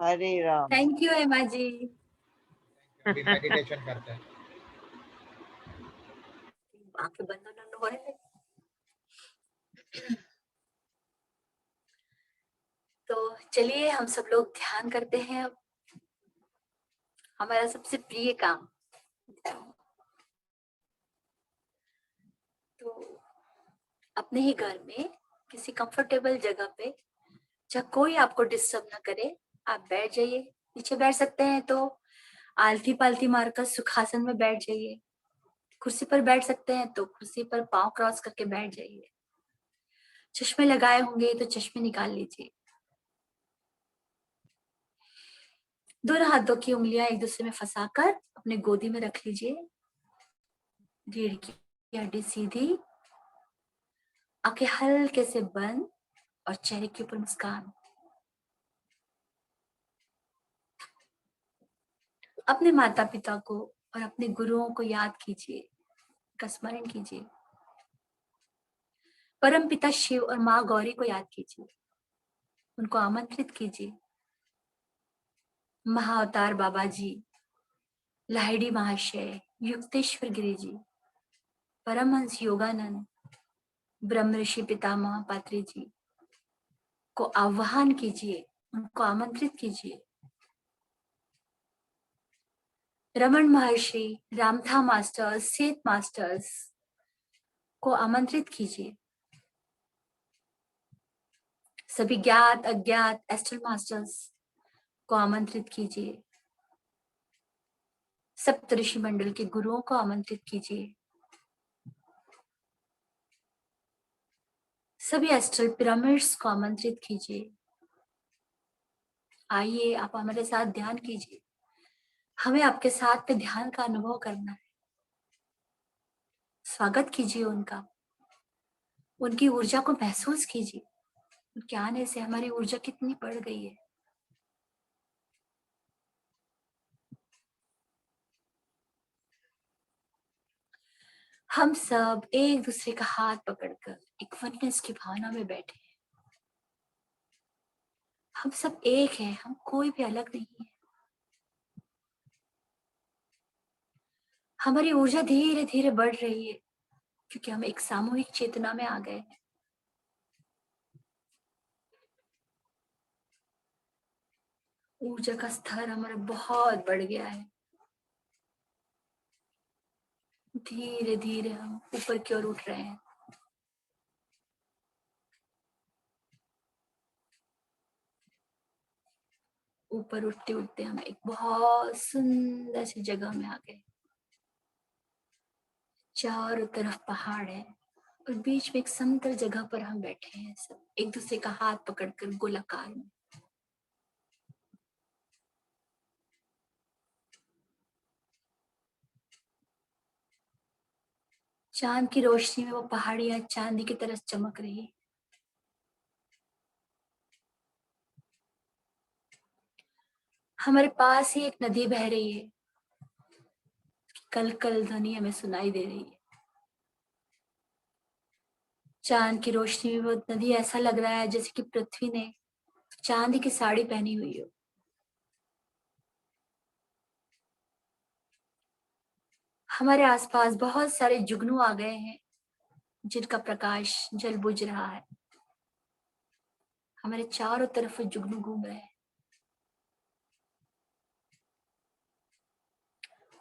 हरे राम। थैंक यू हिमा जी। अभी मेडिटेशन करते हैं। आंखें बंद होने हो रहे हैं। तो चलिए हम सब लोग ध्यान करते हैं अब, हमारा सबसे प्रिय काम। तो अपने ही घर में किसी कंफर्टेबल जगह पे, जहाँ कोई आपको डिस्टर्ब ना करे, आप बैठ जाइए। नीचे बैठ सकते हैं तो आलती पालती मारकर सुखासन में बैठ जाइए। कुर्सी पर बैठ सकते हैं तो कुर्सी पर पांव क्रॉस करके बैठ जाइए। चश्मे लगाए होंगे तो चश्मे निकाल लीजिए। दोनों हाथों की उंगलियां एक दूसरे में फंसाकर अपने गोदी में रख लीजिए। रीढ़ की हड्डी सीधी, आंखें हल्के से बंद और चेहरे के ऊपर मुस्कान। अपने माता पिता को और अपने गुरुओं को याद कीजिए, का स्मरण कीजिए। परम पिता शिव और माँ गौरी को याद कीजिए, उनको आमंत्रित कीजिए। महाअवतार बाबा जी, लाहिड़ी महाशय, युक्तेश्वर गिरी जी, परमहंस योगानंद, ब्रह्म ऋषि पितामह पात्री जी को आह्वान कीजिए, उनको आमंत्रित कीजिए। रमन महर्षि, रामथा मास्टर्स, सेठ मास्टर्स को आमंत्रित कीजिए। सभी ज्ञात अज्ञात एस्ट्रल मास्टर्स को आमंत्रित कीजिए। सप्त ऋषि मंडल के गुरुओं को आमंत्रित कीजिए। सभी एस्ट्रल पिरामिड्स को आमंत्रित कीजिए। आइए आप हमारे साथ ध्यान कीजिए, हमें आपके साथ में ध्यान का अनुभव करना है। स्वागत कीजिए उनका, उनकी ऊर्जा को महसूस कीजिए। उनके आने से हमारी ऊर्जा कितनी बढ़ गई है। हम सब एक दूसरे का हाथ पकड़कर एक वननेस की भावना में बैठे हैं। हम सब एक हैं, हम कोई भी अलग नहीं है। हमारी ऊर्जा धीरे धीरे बढ़ रही है क्योंकि हम एक सामूहिक चेतना में आ गए हैं। ऊर्जा का स्तर हमारा बहुत बढ़ गया है। धीरे धीरे हम ऊपर की ओर उठ रहे हैं। ऊपर उठते उठते हम एक बहुत सुंदर सी जगह में आ गए। चारों तरफ पहाड़ है और बीच में एक समतल जगह पर हम बैठे हैं, सब एक दूसरे का हाथ पकड़कर गोलाकार में। चांद की रोशनी में वो पहाड़ियां चांदी की तरह चमक रही है। हमारे पास ही एक नदी बह रही है, कल कल ध्वनि हमें सुनाई दे रही है। चांद की रोशनी में वो नदी ऐसा लग रहा है जैसे कि पृथ्वी ने चांदी की साड़ी पहनी हुई हो। हमारे आसपास बहुत सारे जुगनू आ गए हैं जिनका प्रकाश जल बुझ रहा है। हमारे चारों तरफ वो जुगनू घूम रहे हैं।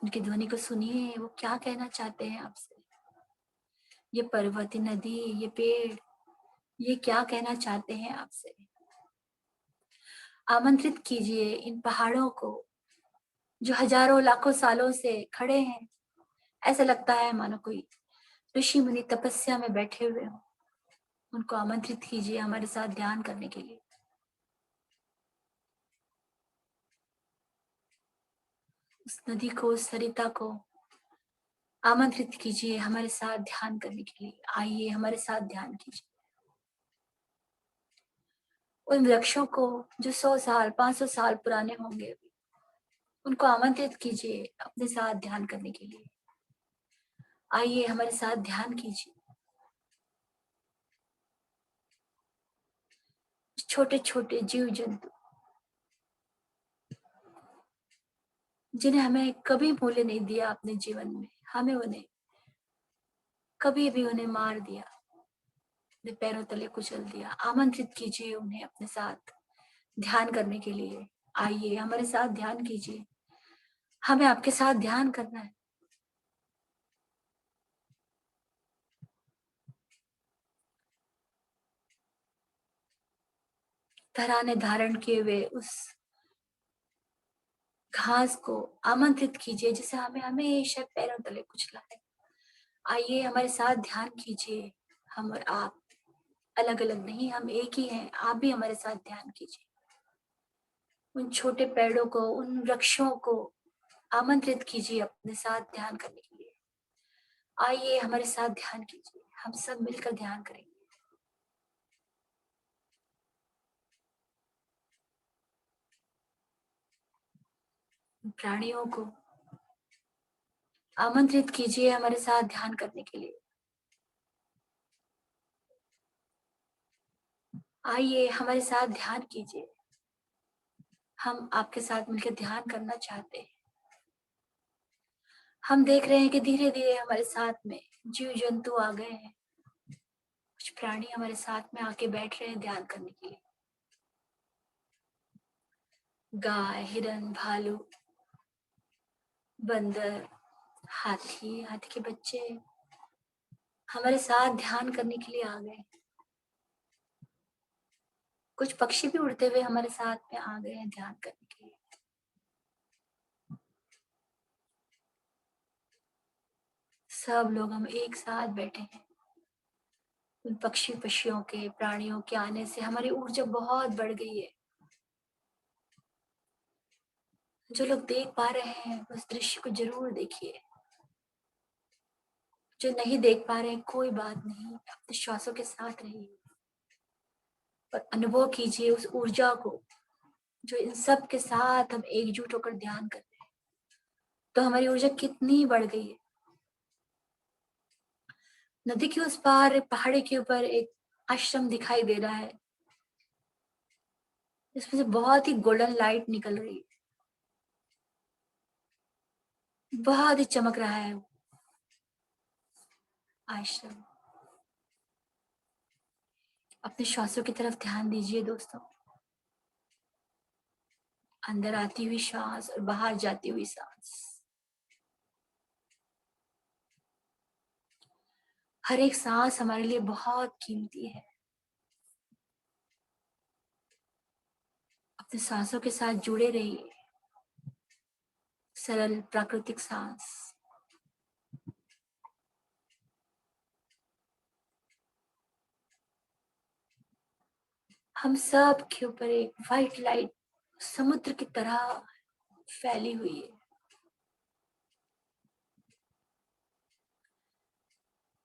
उनकी ध्वनि को सुनिए, वो क्या कहना चाहते हैं आपसे। ये पर्वत, नदी, ये पेड़, ये क्या कहना चाहते हैं आपसे। आमंत्रित कीजिए इन पहाड़ों को जो हजारों लाखों सालों से खड़े हैं, ऐसा लगता है मानो कोई ऋषि मुनि तपस्या में बैठे हुए हों। उनको आमंत्रित कीजिए हमारे साथ ध्यान करने के लिए। उस नदी को, उस सरिता को आमंत्रित कीजिए हमारे साथ ध्यान करने के लिए। आइए हमारे साथ ध्यान कीजिए। उन वृक्षों को जो 100 साल 500 साल पुराने होंगे, उनको आमंत्रित कीजिए अपने साथ ध्यान करने के लिए। आइए हमारे साथ ध्यान कीजिए। छोटे छोटे जीव जंतु जिन्हें हमें कभी मूल्य नहीं दिया अपने जीवन में, हमें उन्हें कभी भी उन्हें मार दिया, अपने पैरों तले कुचल दिया। आमंत्रित कीजिए उन्हें अपने साथ ध्यान करने के लिए। आइए हमारे साथ ध्यान कीजिए। हमें आपके साथ ध्यान करना है। तराने धारण किए हुए उस घास को आमंत्रित कीजिए जिसे हमें हमेशा पैरों तले कुचला है। आइए हमारे साथ ध्यान कीजिए। हम और आप अलग अलग नहीं, हम एक ही हैं। आप भी हमारे साथ ध्यान कीजिए। उन छोटे पेड़ों को, उन वृक्षों को आमंत्रित कीजिए अपने साथ ध्यान करने के लिए। आइए हमारे साथ ध्यान कीजिए। हम सब मिलकर ध्यान करेंगे। प्राणियों को आमंत्रित कीजिए हमारे साथ ध्यान करने के लिए। आइए हमारे साथ ध्यान कीजिए। हम आपके साथ मिलकर ध्यान करना चाहते हैं। हम देख रहे हैं कि धीरे धीरे हमारे साथ में जीव जंतु आ गए हैं। कुछ प्राणी हमारे साथ में आके बैठ रहे हैं ध्यान करने के लिए। गाय, हिरन, भालू, बंदर, हाथी, हाथी के बच्चे हमारे साथ ध्यान करने के लिए आ गए। कुछ पक्षी भी उड़ते हुए हमारे साथ में आ गए हैं ध्यान करने के लिए। सब लोग हम एक साथ बैठे हैं। उन पक्षियों के, प्राणियों के आने से हमारी ऊर्जा बहुत बढ़ गई है। जो लोग देख पा रहे हैं उस दृश्य को जरूर देखिए। जो नहीं देख पा रहे हैं कोई बात नहीं, अपने श्वासों के साथ रहिए और अनुभव कीजिए उस ऊर्जा को जो इन सब के साथ हम एकजुट होकर ध्यान कर रहे हैं। तो हमारी ऊर्जा कितनी बढ़ गई है। नदी के उस पार पहाड़ी के ऊपर एक आश्रम दिखाई दे रहा है, इसमें से बहुत ही गोल्डन लाइट निकल रही है। बहुत ही चमक रहा है वो आश्रम। अपने श्वासों की तरफ ध्यान दीजिए दोस्तों। अंदर आती हुई सांस और बाहर जाती हुई सांस। हर एक सांस हमारे लिए बहुत कीमती है। अपने सांसों के साथ जुड़े रहिए। सरल प्राकृतिक सांस। हम सब के ऊपर एक व्हाइट लाइट समुद्र की तरह फैली हुई है।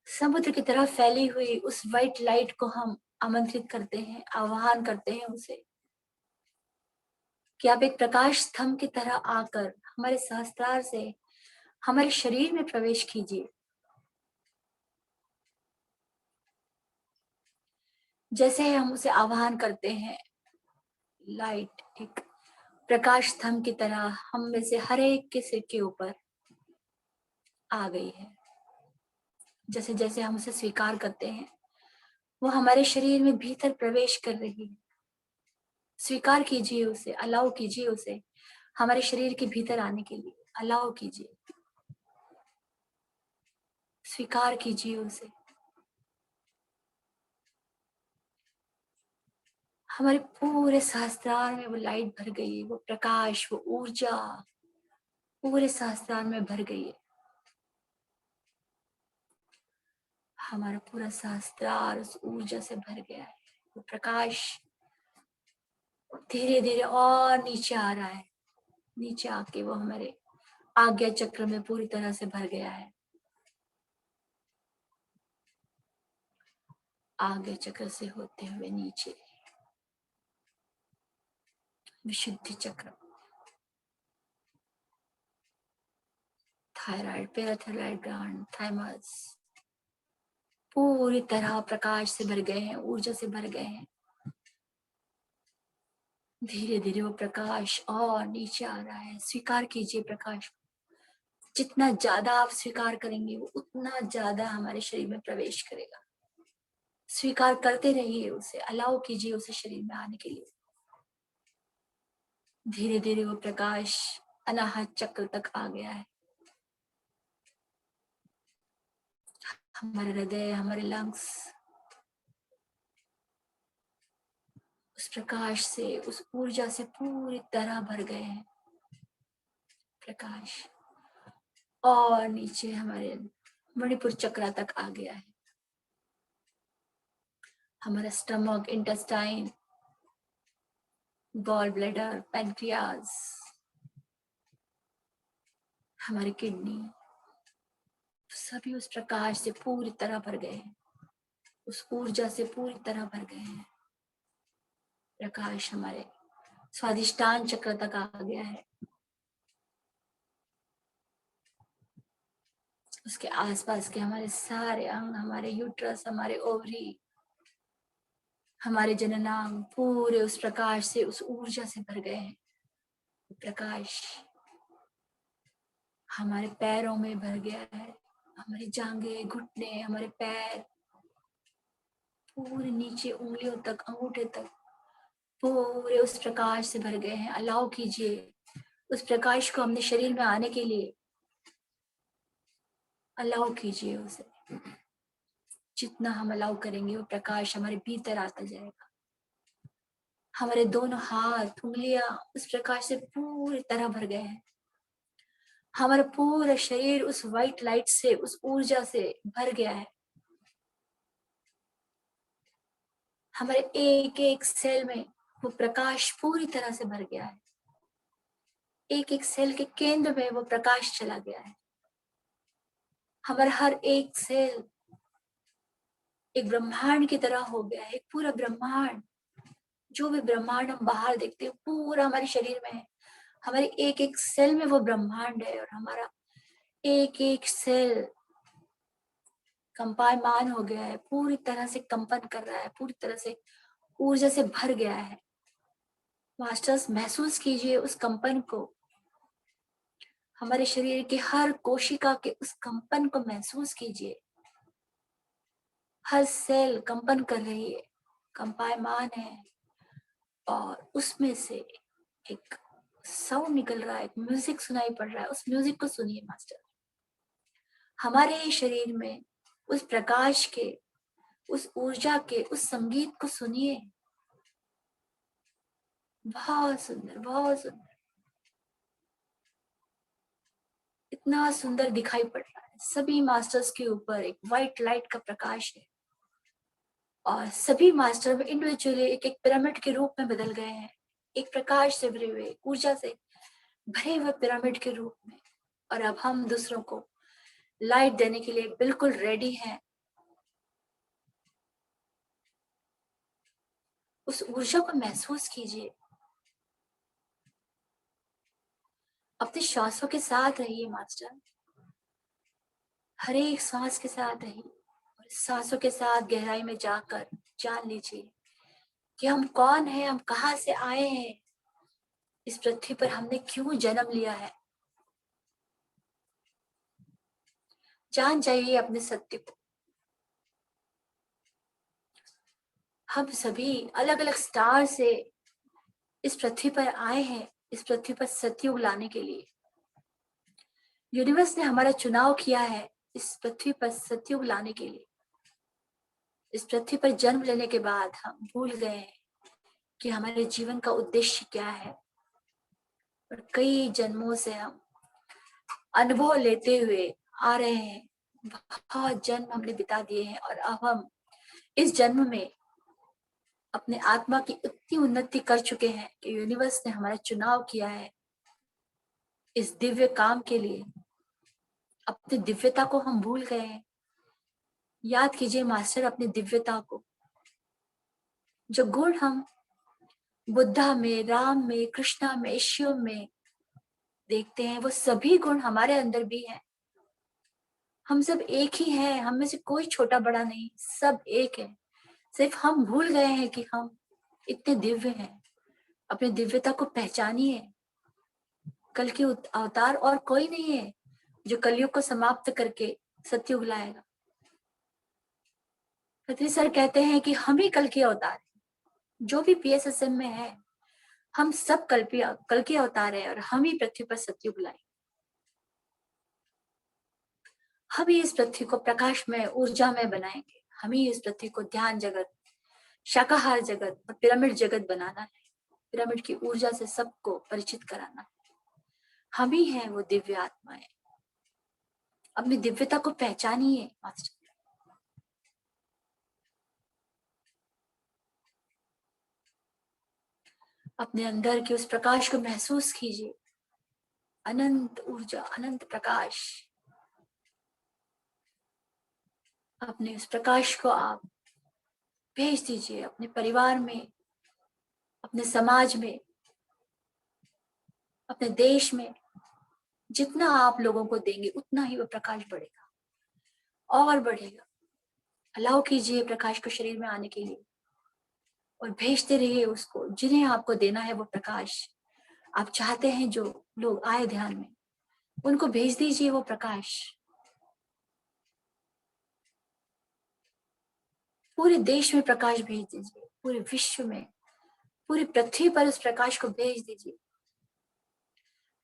समुद्र की तरह फैली हुई उस व्हाइट लाइट को हम आमंत्रित करते हैं, आह्वान करते हैं उसे कि आप एक प्रकाश स्तंभ की तरह आकर हमारे सहस्त्रार से हमारे शरीर में प्रवेश कीजिए। जैसे हम उसे आह्वान करते हैं, लाइट एक प्रकाश स्तंभ की तरह हम में से हर एक के सिर के ऊपर आ गई है। जैसे जैसे हम उसे स्वीकार करते हैं वो हमारे शरीर में भीतर प्रवेश कर रही है। स्वीकार कीजिए उसे, अलाउ कीजिए उसे हमारे शरीर के भीतर आने के लिए। अलाउ कीजिए, स्वीकार कीजिए उसे। हमारे पूरे सहस्त्रार में वो लाइट भर गई है, वो प्रकाश, वो ऊर्जा पूरे सहस्त्रार में भर गई है। हमारा पूरा सहस्त्रार उस ऊर्जा से भर गया है। वो प्रकाश धीरे धीरे और नीचे आ रहा है, नीचे आके वो हमारे आज्ञा चक्र में पूरी तरह से भर गया है। आज्ञा चक्र से होते हुए नीचे विशुद्धि चक्र, थायराइड, पैराथायराइड ग्लैंड, थाइमस पूरी तरह प्रकाश से भर गए हैं, ऊर्जा से भर गए हैं। धीरे धीरे वो प्रकाश और नीचे आ रहा है। स्वीकार कीजिए प्रकाश। जितना ज्यादा आप स्वीकार करेंगे वो उतना ज्यादा हमारे शरीर में प्रवेश करेगा। स्वीकार करते रहिए उसे, अलाउ कीजिए उसे शरीर में आने के लिए। धीरे धीरे वो प्रकाश अनाहत चक्र तक आ गया है। हमारे हृदय, हमारे लंग्स उस प्रकाश से, उस ऊर्जा से पूरी तरह भर गए हैं। प्रकाश और नीचे हमारे मणिपुर चक्र तक आ गया है। हमारा stomach, intestine, gall bladder, pancreas, हमारी किडनी सभी उस प्रकाश से पूरी तरह भर गए हैं, उस ऊर्जा से पूरी तरह भर गए हैं। प्रकाश हमारे स्वादिष्टान चक्र तक आ गया है। उसके आसपास के हमारे सारे अंग, हमारे यूट्रस, हमारे ओवरी, हमारे जननांग पूरे उस प्रकाश से, उस ऊर्जा से भर गए हैं। प्रकाश हमारे पैरों में भर गया है। हमारी जांघें, घुटने, हमारे पैर पूरे नीचे उंगलियों तक, अंगूठे तक पूरे उस प्रकाश से भर गए हैं। अलाउ कीजिए उस प्रकाश को अपने शरीर में आने के लिए। अलाउ कीजिए उसे। जितना हम अलाउ करेंगे वो प्रकाश हमारे भीतर आता जाएगा। हमारे दोनों हाथ, उंगलियां उस प्रकाश से पूरी तरह भर गए हैं। हमारा पूरा शरीर उस व्हाइट लाइट से, उस ऊर्जा से भर गया है। हमारे एक एक सेल में वो प्रकाश पूरी तरह से भर गया है। एक एक सेल के केंद्र में वो प्रकाश चला गया है। हमारा हर एक सेल एक ब्रह्मांड की तरह हो गया है। एक पूरा ब्रह्मांड, जो भी ब्रह्मांड हम बाहर देखते हैं पूरा हमारे शरीर में है। हमारे एक एक सेल में वो ब्रह्मांड है और हमारा एक एक सेल कंपायमान हो गया है, पूरी तरह से कंपन कर रहा है, पूरी तरह से ऊर्जा से भर गया है। मास्टर्स, महसूस कीजिए उस कंपन को। हमारे शरीर के हर कोशिका के उस कंपन को महसूस कीजिए। हर सेल कंपन कर रही है, कंपायमान है और उसमें से एक साउंड निकल रहा है, एक म्यूजिक सुनाई पड़ रहा है। उस म्यूजिक को सुनिए मास्टर। हमारे शरीर में उस प्रकाश के, उस ऊर्जा के, उस संगीत को सुनिए। बहुत सुंदर, बहुत सुंदर, इतना सुंदर दिखाई पड़ रहा है। सभी मास्टर्स के ऊपर एक व्हाइट लाइट का प्रकाश है और सभी मास्टर इंडिविजुअली एक एक पिरामिड के रूप में बदल गए हैं। एक प्रकाश से भरे हुए, ऊर्जा से भरे हुए पिरामिड के रूप में। और अब हम दूसरों को लाइट देने के लिए बिल्कुल रेडी हैं। उस ऊर्जा को महसूस कीजिए। अपने श्वासों के साथ रहिए मास्टर। हर एक सांस के साथ रहिए और सांसों के साथ गहराई में जाकर जान लीजिए कि हम कौन हैं, हम कहाँ से आए हैं, इस पृथ्वी पर हमने क्यों जन्म लिया है। जान जाइए अपने सत्य को। हम सभी अलग अलग स्टार से इस पृथ्वी पर आए हैं, इस पृथ्वी पर सतयुग लाने के लिए। यूनिवर्स ने हमारा चुनाव किया है इस पृथ्वी पर सतयुग लाने के लिए। इस पृथ्वी पर जन्म लेने के बाद हम भूल गए कि हमारे जीवन का उद्देश्य क्या है और कई जन्मों से हम अनुभव लेते हुए आ रहे हैं, बहुत जन्म हमने बिता दिए हैं और अब हम इस जन्म में अपने आत्मा की इतनी उन्नति कर चुके हैं कि यूनिवर्स ने हमारा चुनाव किया है इस दिव्य काम के लिए। अपनी दिव्यता को हम भूल गए हैं। याद कीजिए मास्टर अपनी दिव्यता को। जो गुण हम बुद्धा में, राम में, कृष्णा में, शिव में देखते हैं, वो सभी गुण हमारे अंदर भी हैं। हम सब एक ही हैं, हम में से कोई छोटा बड़ा नहीं, सब एक है। सिर्फ हम भूल गए हैं कि हम इतने दिव्य हैं। अपनी दिव्यता को पहचानिए। कल के अवतार और कोई नहीं है जो कलयुग को समाप्त करके सतयुग लाएगा। पृथ्वी सर कहते हैं कि हम ही कल के अवतार हैं। जो भी पीएसएसएम में है, हम सब कल के अवतार हैं और हम ही पृथ्वी पर सतयुग लाए। हम ही इस पृथ्वी को प्रकाश में, ऊर्जा में बनाएंगे। हम ही इस पृथ्वी को ध्यान जगत, शाकाहार जगत और पिरामिड जगत बनाना है। पिरामिड की ऊर्जा से सबको परिचित कराना है। हम ही हैं वो दिव्य आत्माएं। अपनी दिव्यता को पहचानिए मास्टर। अपने अंदर के उस प्रकाश को महसूस कीजिए। अनंत ऊर्जा, अनंत प्रकाश। अपने उस प्रकाश को आप भेज दीजिए अपने परिवार में, अपने समाज में, अपने देश में। जितना आप लोगों को देंगे उतना ही वो प्रकाश बढ़ेगा और बढ़ेगा। अलाउ कीजिए प्रकाश को शरीर में आने के लिए और भेजते रहिए उसको। जिन्हें आपको देना है वो प्रकाश, आप चाहते हैं जो लोग आए ध्यान में, उनको भेज दीजिए वो प्रकाश। पूरे देश में प्रकाश भेज दीजिए, पूरे विश्व में, पूरी पृथ्वी पर उस प्रकाश को भेज दीजिए।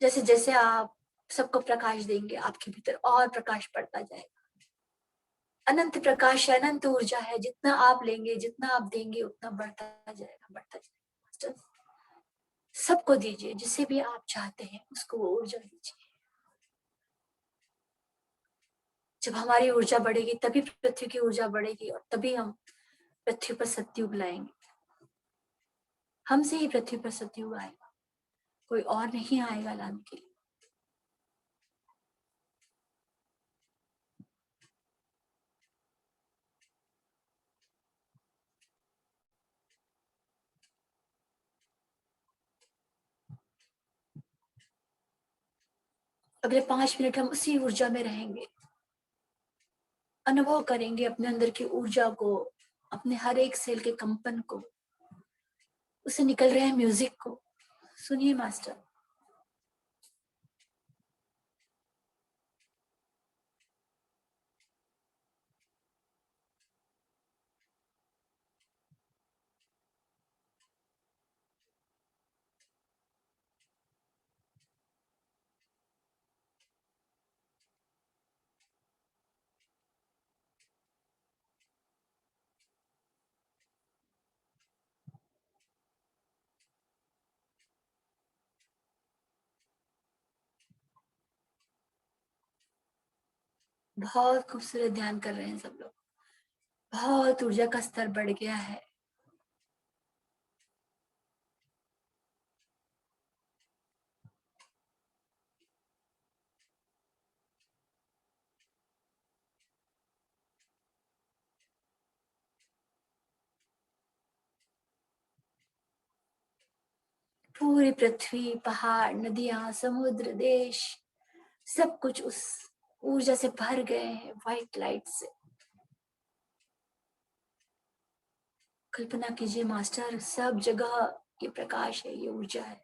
जैसे जैसे आप सबको प्रकाश देंगे, आपके भीतर और प्रकाश बढ़ता जाएगा। अनंत प्रकाश है, अनंत ऊर्जा है। जितना आप लेंगे, जितना आप देंगे, उतना बढ़ता जाएगा, बढ़ता जाएगा। सबको दीजिए, जिसे भी आप चाहते हैं उसको वो ऊर्जा दीजिए। जब हमारी ऊर्जा बढ़ेगी तभी पृथ्वी की ऊर्जा बढ़ेगी और तभी हम पृथ्वी पर सतयुग लाएंगे। हमसे ही पृथ्वी पर सतयुग आएगा, कोई और नहीं आएगा लाने के लिए। अगले 5 मिनट हम उसी ऊर्जा में रहेंगे। अनुभव करेंगे अपने अंदर की ऊर्जा को, अपने हर एक सेल के कंपन को, उससे निकल रहे हैं म्यूजिक को। सुनिए मास्टर। बहुत खूबसूरत ध्यान कर रहे हैं सब लोग। बहुत ऊर्जा का स्तर बढ़ गया है। पूरी पृथ्वी, पहाड़, नदियां, समुद्र, देश, सब कुछ उस ऊर्जा से भर गए हैं, व्हाइट लाइट से। कल्पना कीजिए मास्टर, सब जगह ये प्रकाश है, ये ऊर्जा है।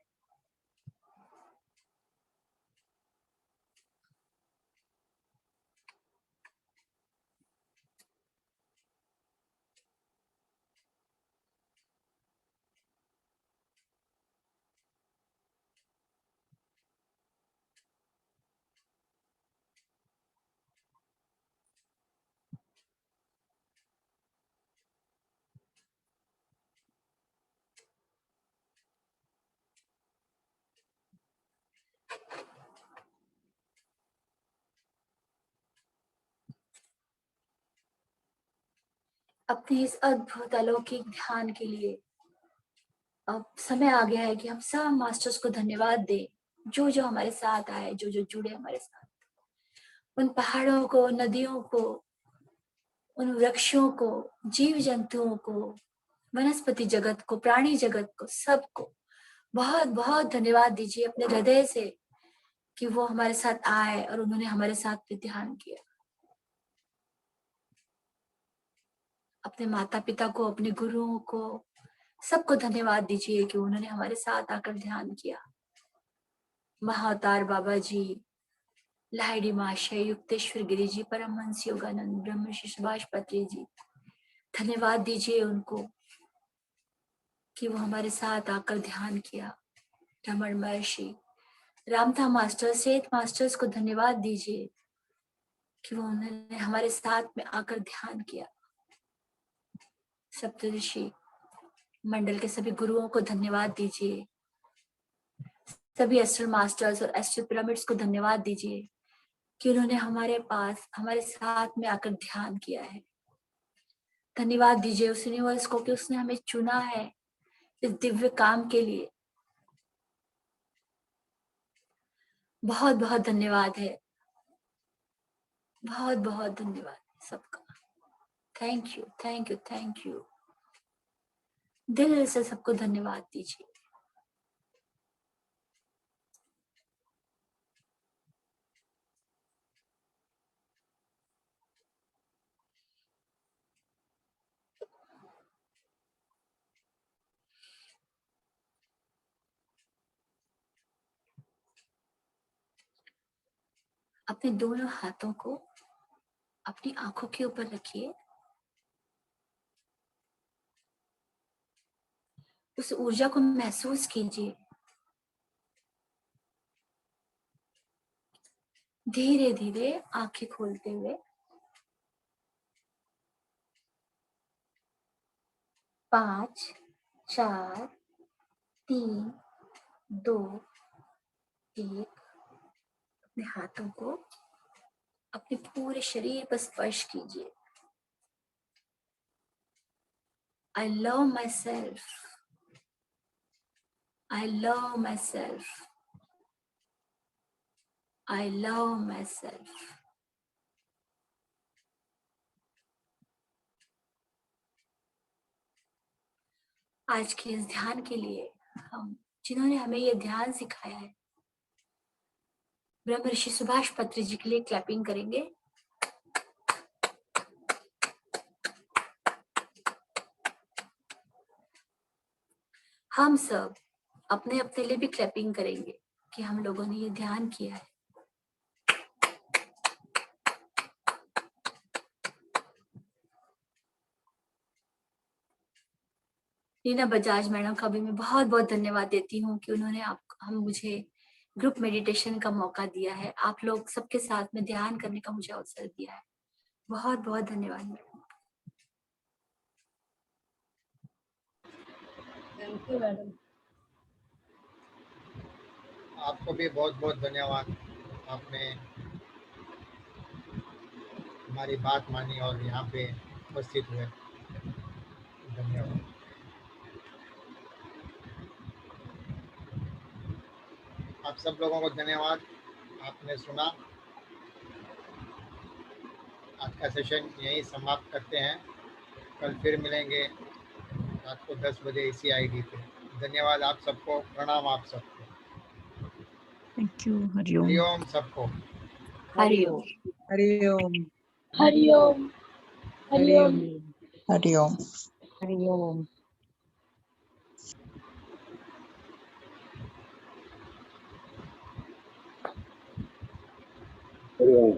अपने इस अद्भुत अलौकिक ध्यान के लिए अब समय आ गया है कि हम सब मास्टर्स को धन्यवाद दें, जो जो हमारे साथ आए, जो जो जुड़े हमारे साथ, उन पहाड़ों को, नदियों को, उन वृक्षों को, जीव जंतुओं को, वनस्पति जगत को, प्राणी जगत को, सबको बहुत बहुत धन्यवाद दीजिए अपने हृदय से कि वो हमारे साथ आए और उन्होंने हमारे साथ भी ध्यान किया। अपने माता पिता को, अपने गुरुओं को, सबको धन्यवाद दीजिए कि उन्होंने हमारे साथ आकर ध्यान किया। महाअवतार बाबा जी, लाहिड़ी महाशय, युक्तेश्वर गिरी जी, परमहंस योगानंद, ब्रह्मर्षि सुभाष पत्री जी, धन्यवाद दीजिए उनको कि वो हमारे साथ आकर ध्यान किया। रमण महर्षि, रामथा मास्टर, सेठ मास्टर्स को धन्यवाद दीजिए कि वो उन्होंने हमारे साथ में आकर ध्यान किया। सप्तऋषि मंडल के सभी गुरुओं को धन्यवाद दीजिए। सभी एस्ट्रल मास्टर्स और एस्ट्रल पिरामिड्स को धन्यवाद दीजिए कि उन्होंने हमारे पास, हमारे साथ में आकर ध्यान किया है। धन्यवाद दीजिए उस यूनिवर्स को कि उसने हमें चुना है इस दिव्य काम के लिए। बहुत बहुत धन्यवाद है, बहुत बहुत धन्यवाद सबका। Thank you, thank you, thank you. दिल से सबको धन्यवाद दीजिए। अपने दोनों हाथों को अपनी आंखों के ऊपर रखिए। उस ऊर्जा को महसूस कीजिए। धीरे धीरे आंखें खोलते हुए 5, 4, 3, 2, 1 अपने हाथों को अपने पूरे शरीर पर स्पर्श कीजिए। I love myself. I love myself. I love myself. आज के इस ध्यान के लिए हम, जिन्होंने हमें ये ध्यान सिखाया है, ब्रह्म ऋषि सुभाष पत्री जी के लिए क्लैपिंग करेंगे। हम सब अपने अपने लिए भी क्लैपिंग करेंगे कि हम लोगों ने ये ध्यान किया है। रीना बजाज मैडम का भी मैं बहुत बहुत धन्यवाद देती हूँ कि उन्होंने मुझे ग्रुप मेडिटेशन का मौका दिया है। आप लोग सबके साथ में ध्यान करने का मुझे अवसर दिया है। बहुत बहुत धन्यवाद मैडम। Thank you madam. आपको भी बहुत बहुत धन्यवाद। आपने हमारी बात मानी और यहाँ पे उपस्थित हुए। धन्यवाद। आप सब लोगों को धन्यवाद। आपने सुना। आज का सेशन यहीं समाप्त करते हैं। कल फिर मिलेंगे रात को 10 बजे इसी आईडी पे। धन्यवाद आप सबको। प्रणाम आप सबको। Thank you. हरिओम। हरिओम सबको। हरिओम। हरिओम। हरिओम। हरिओम। हरिओम। हरिओम। हरिओम।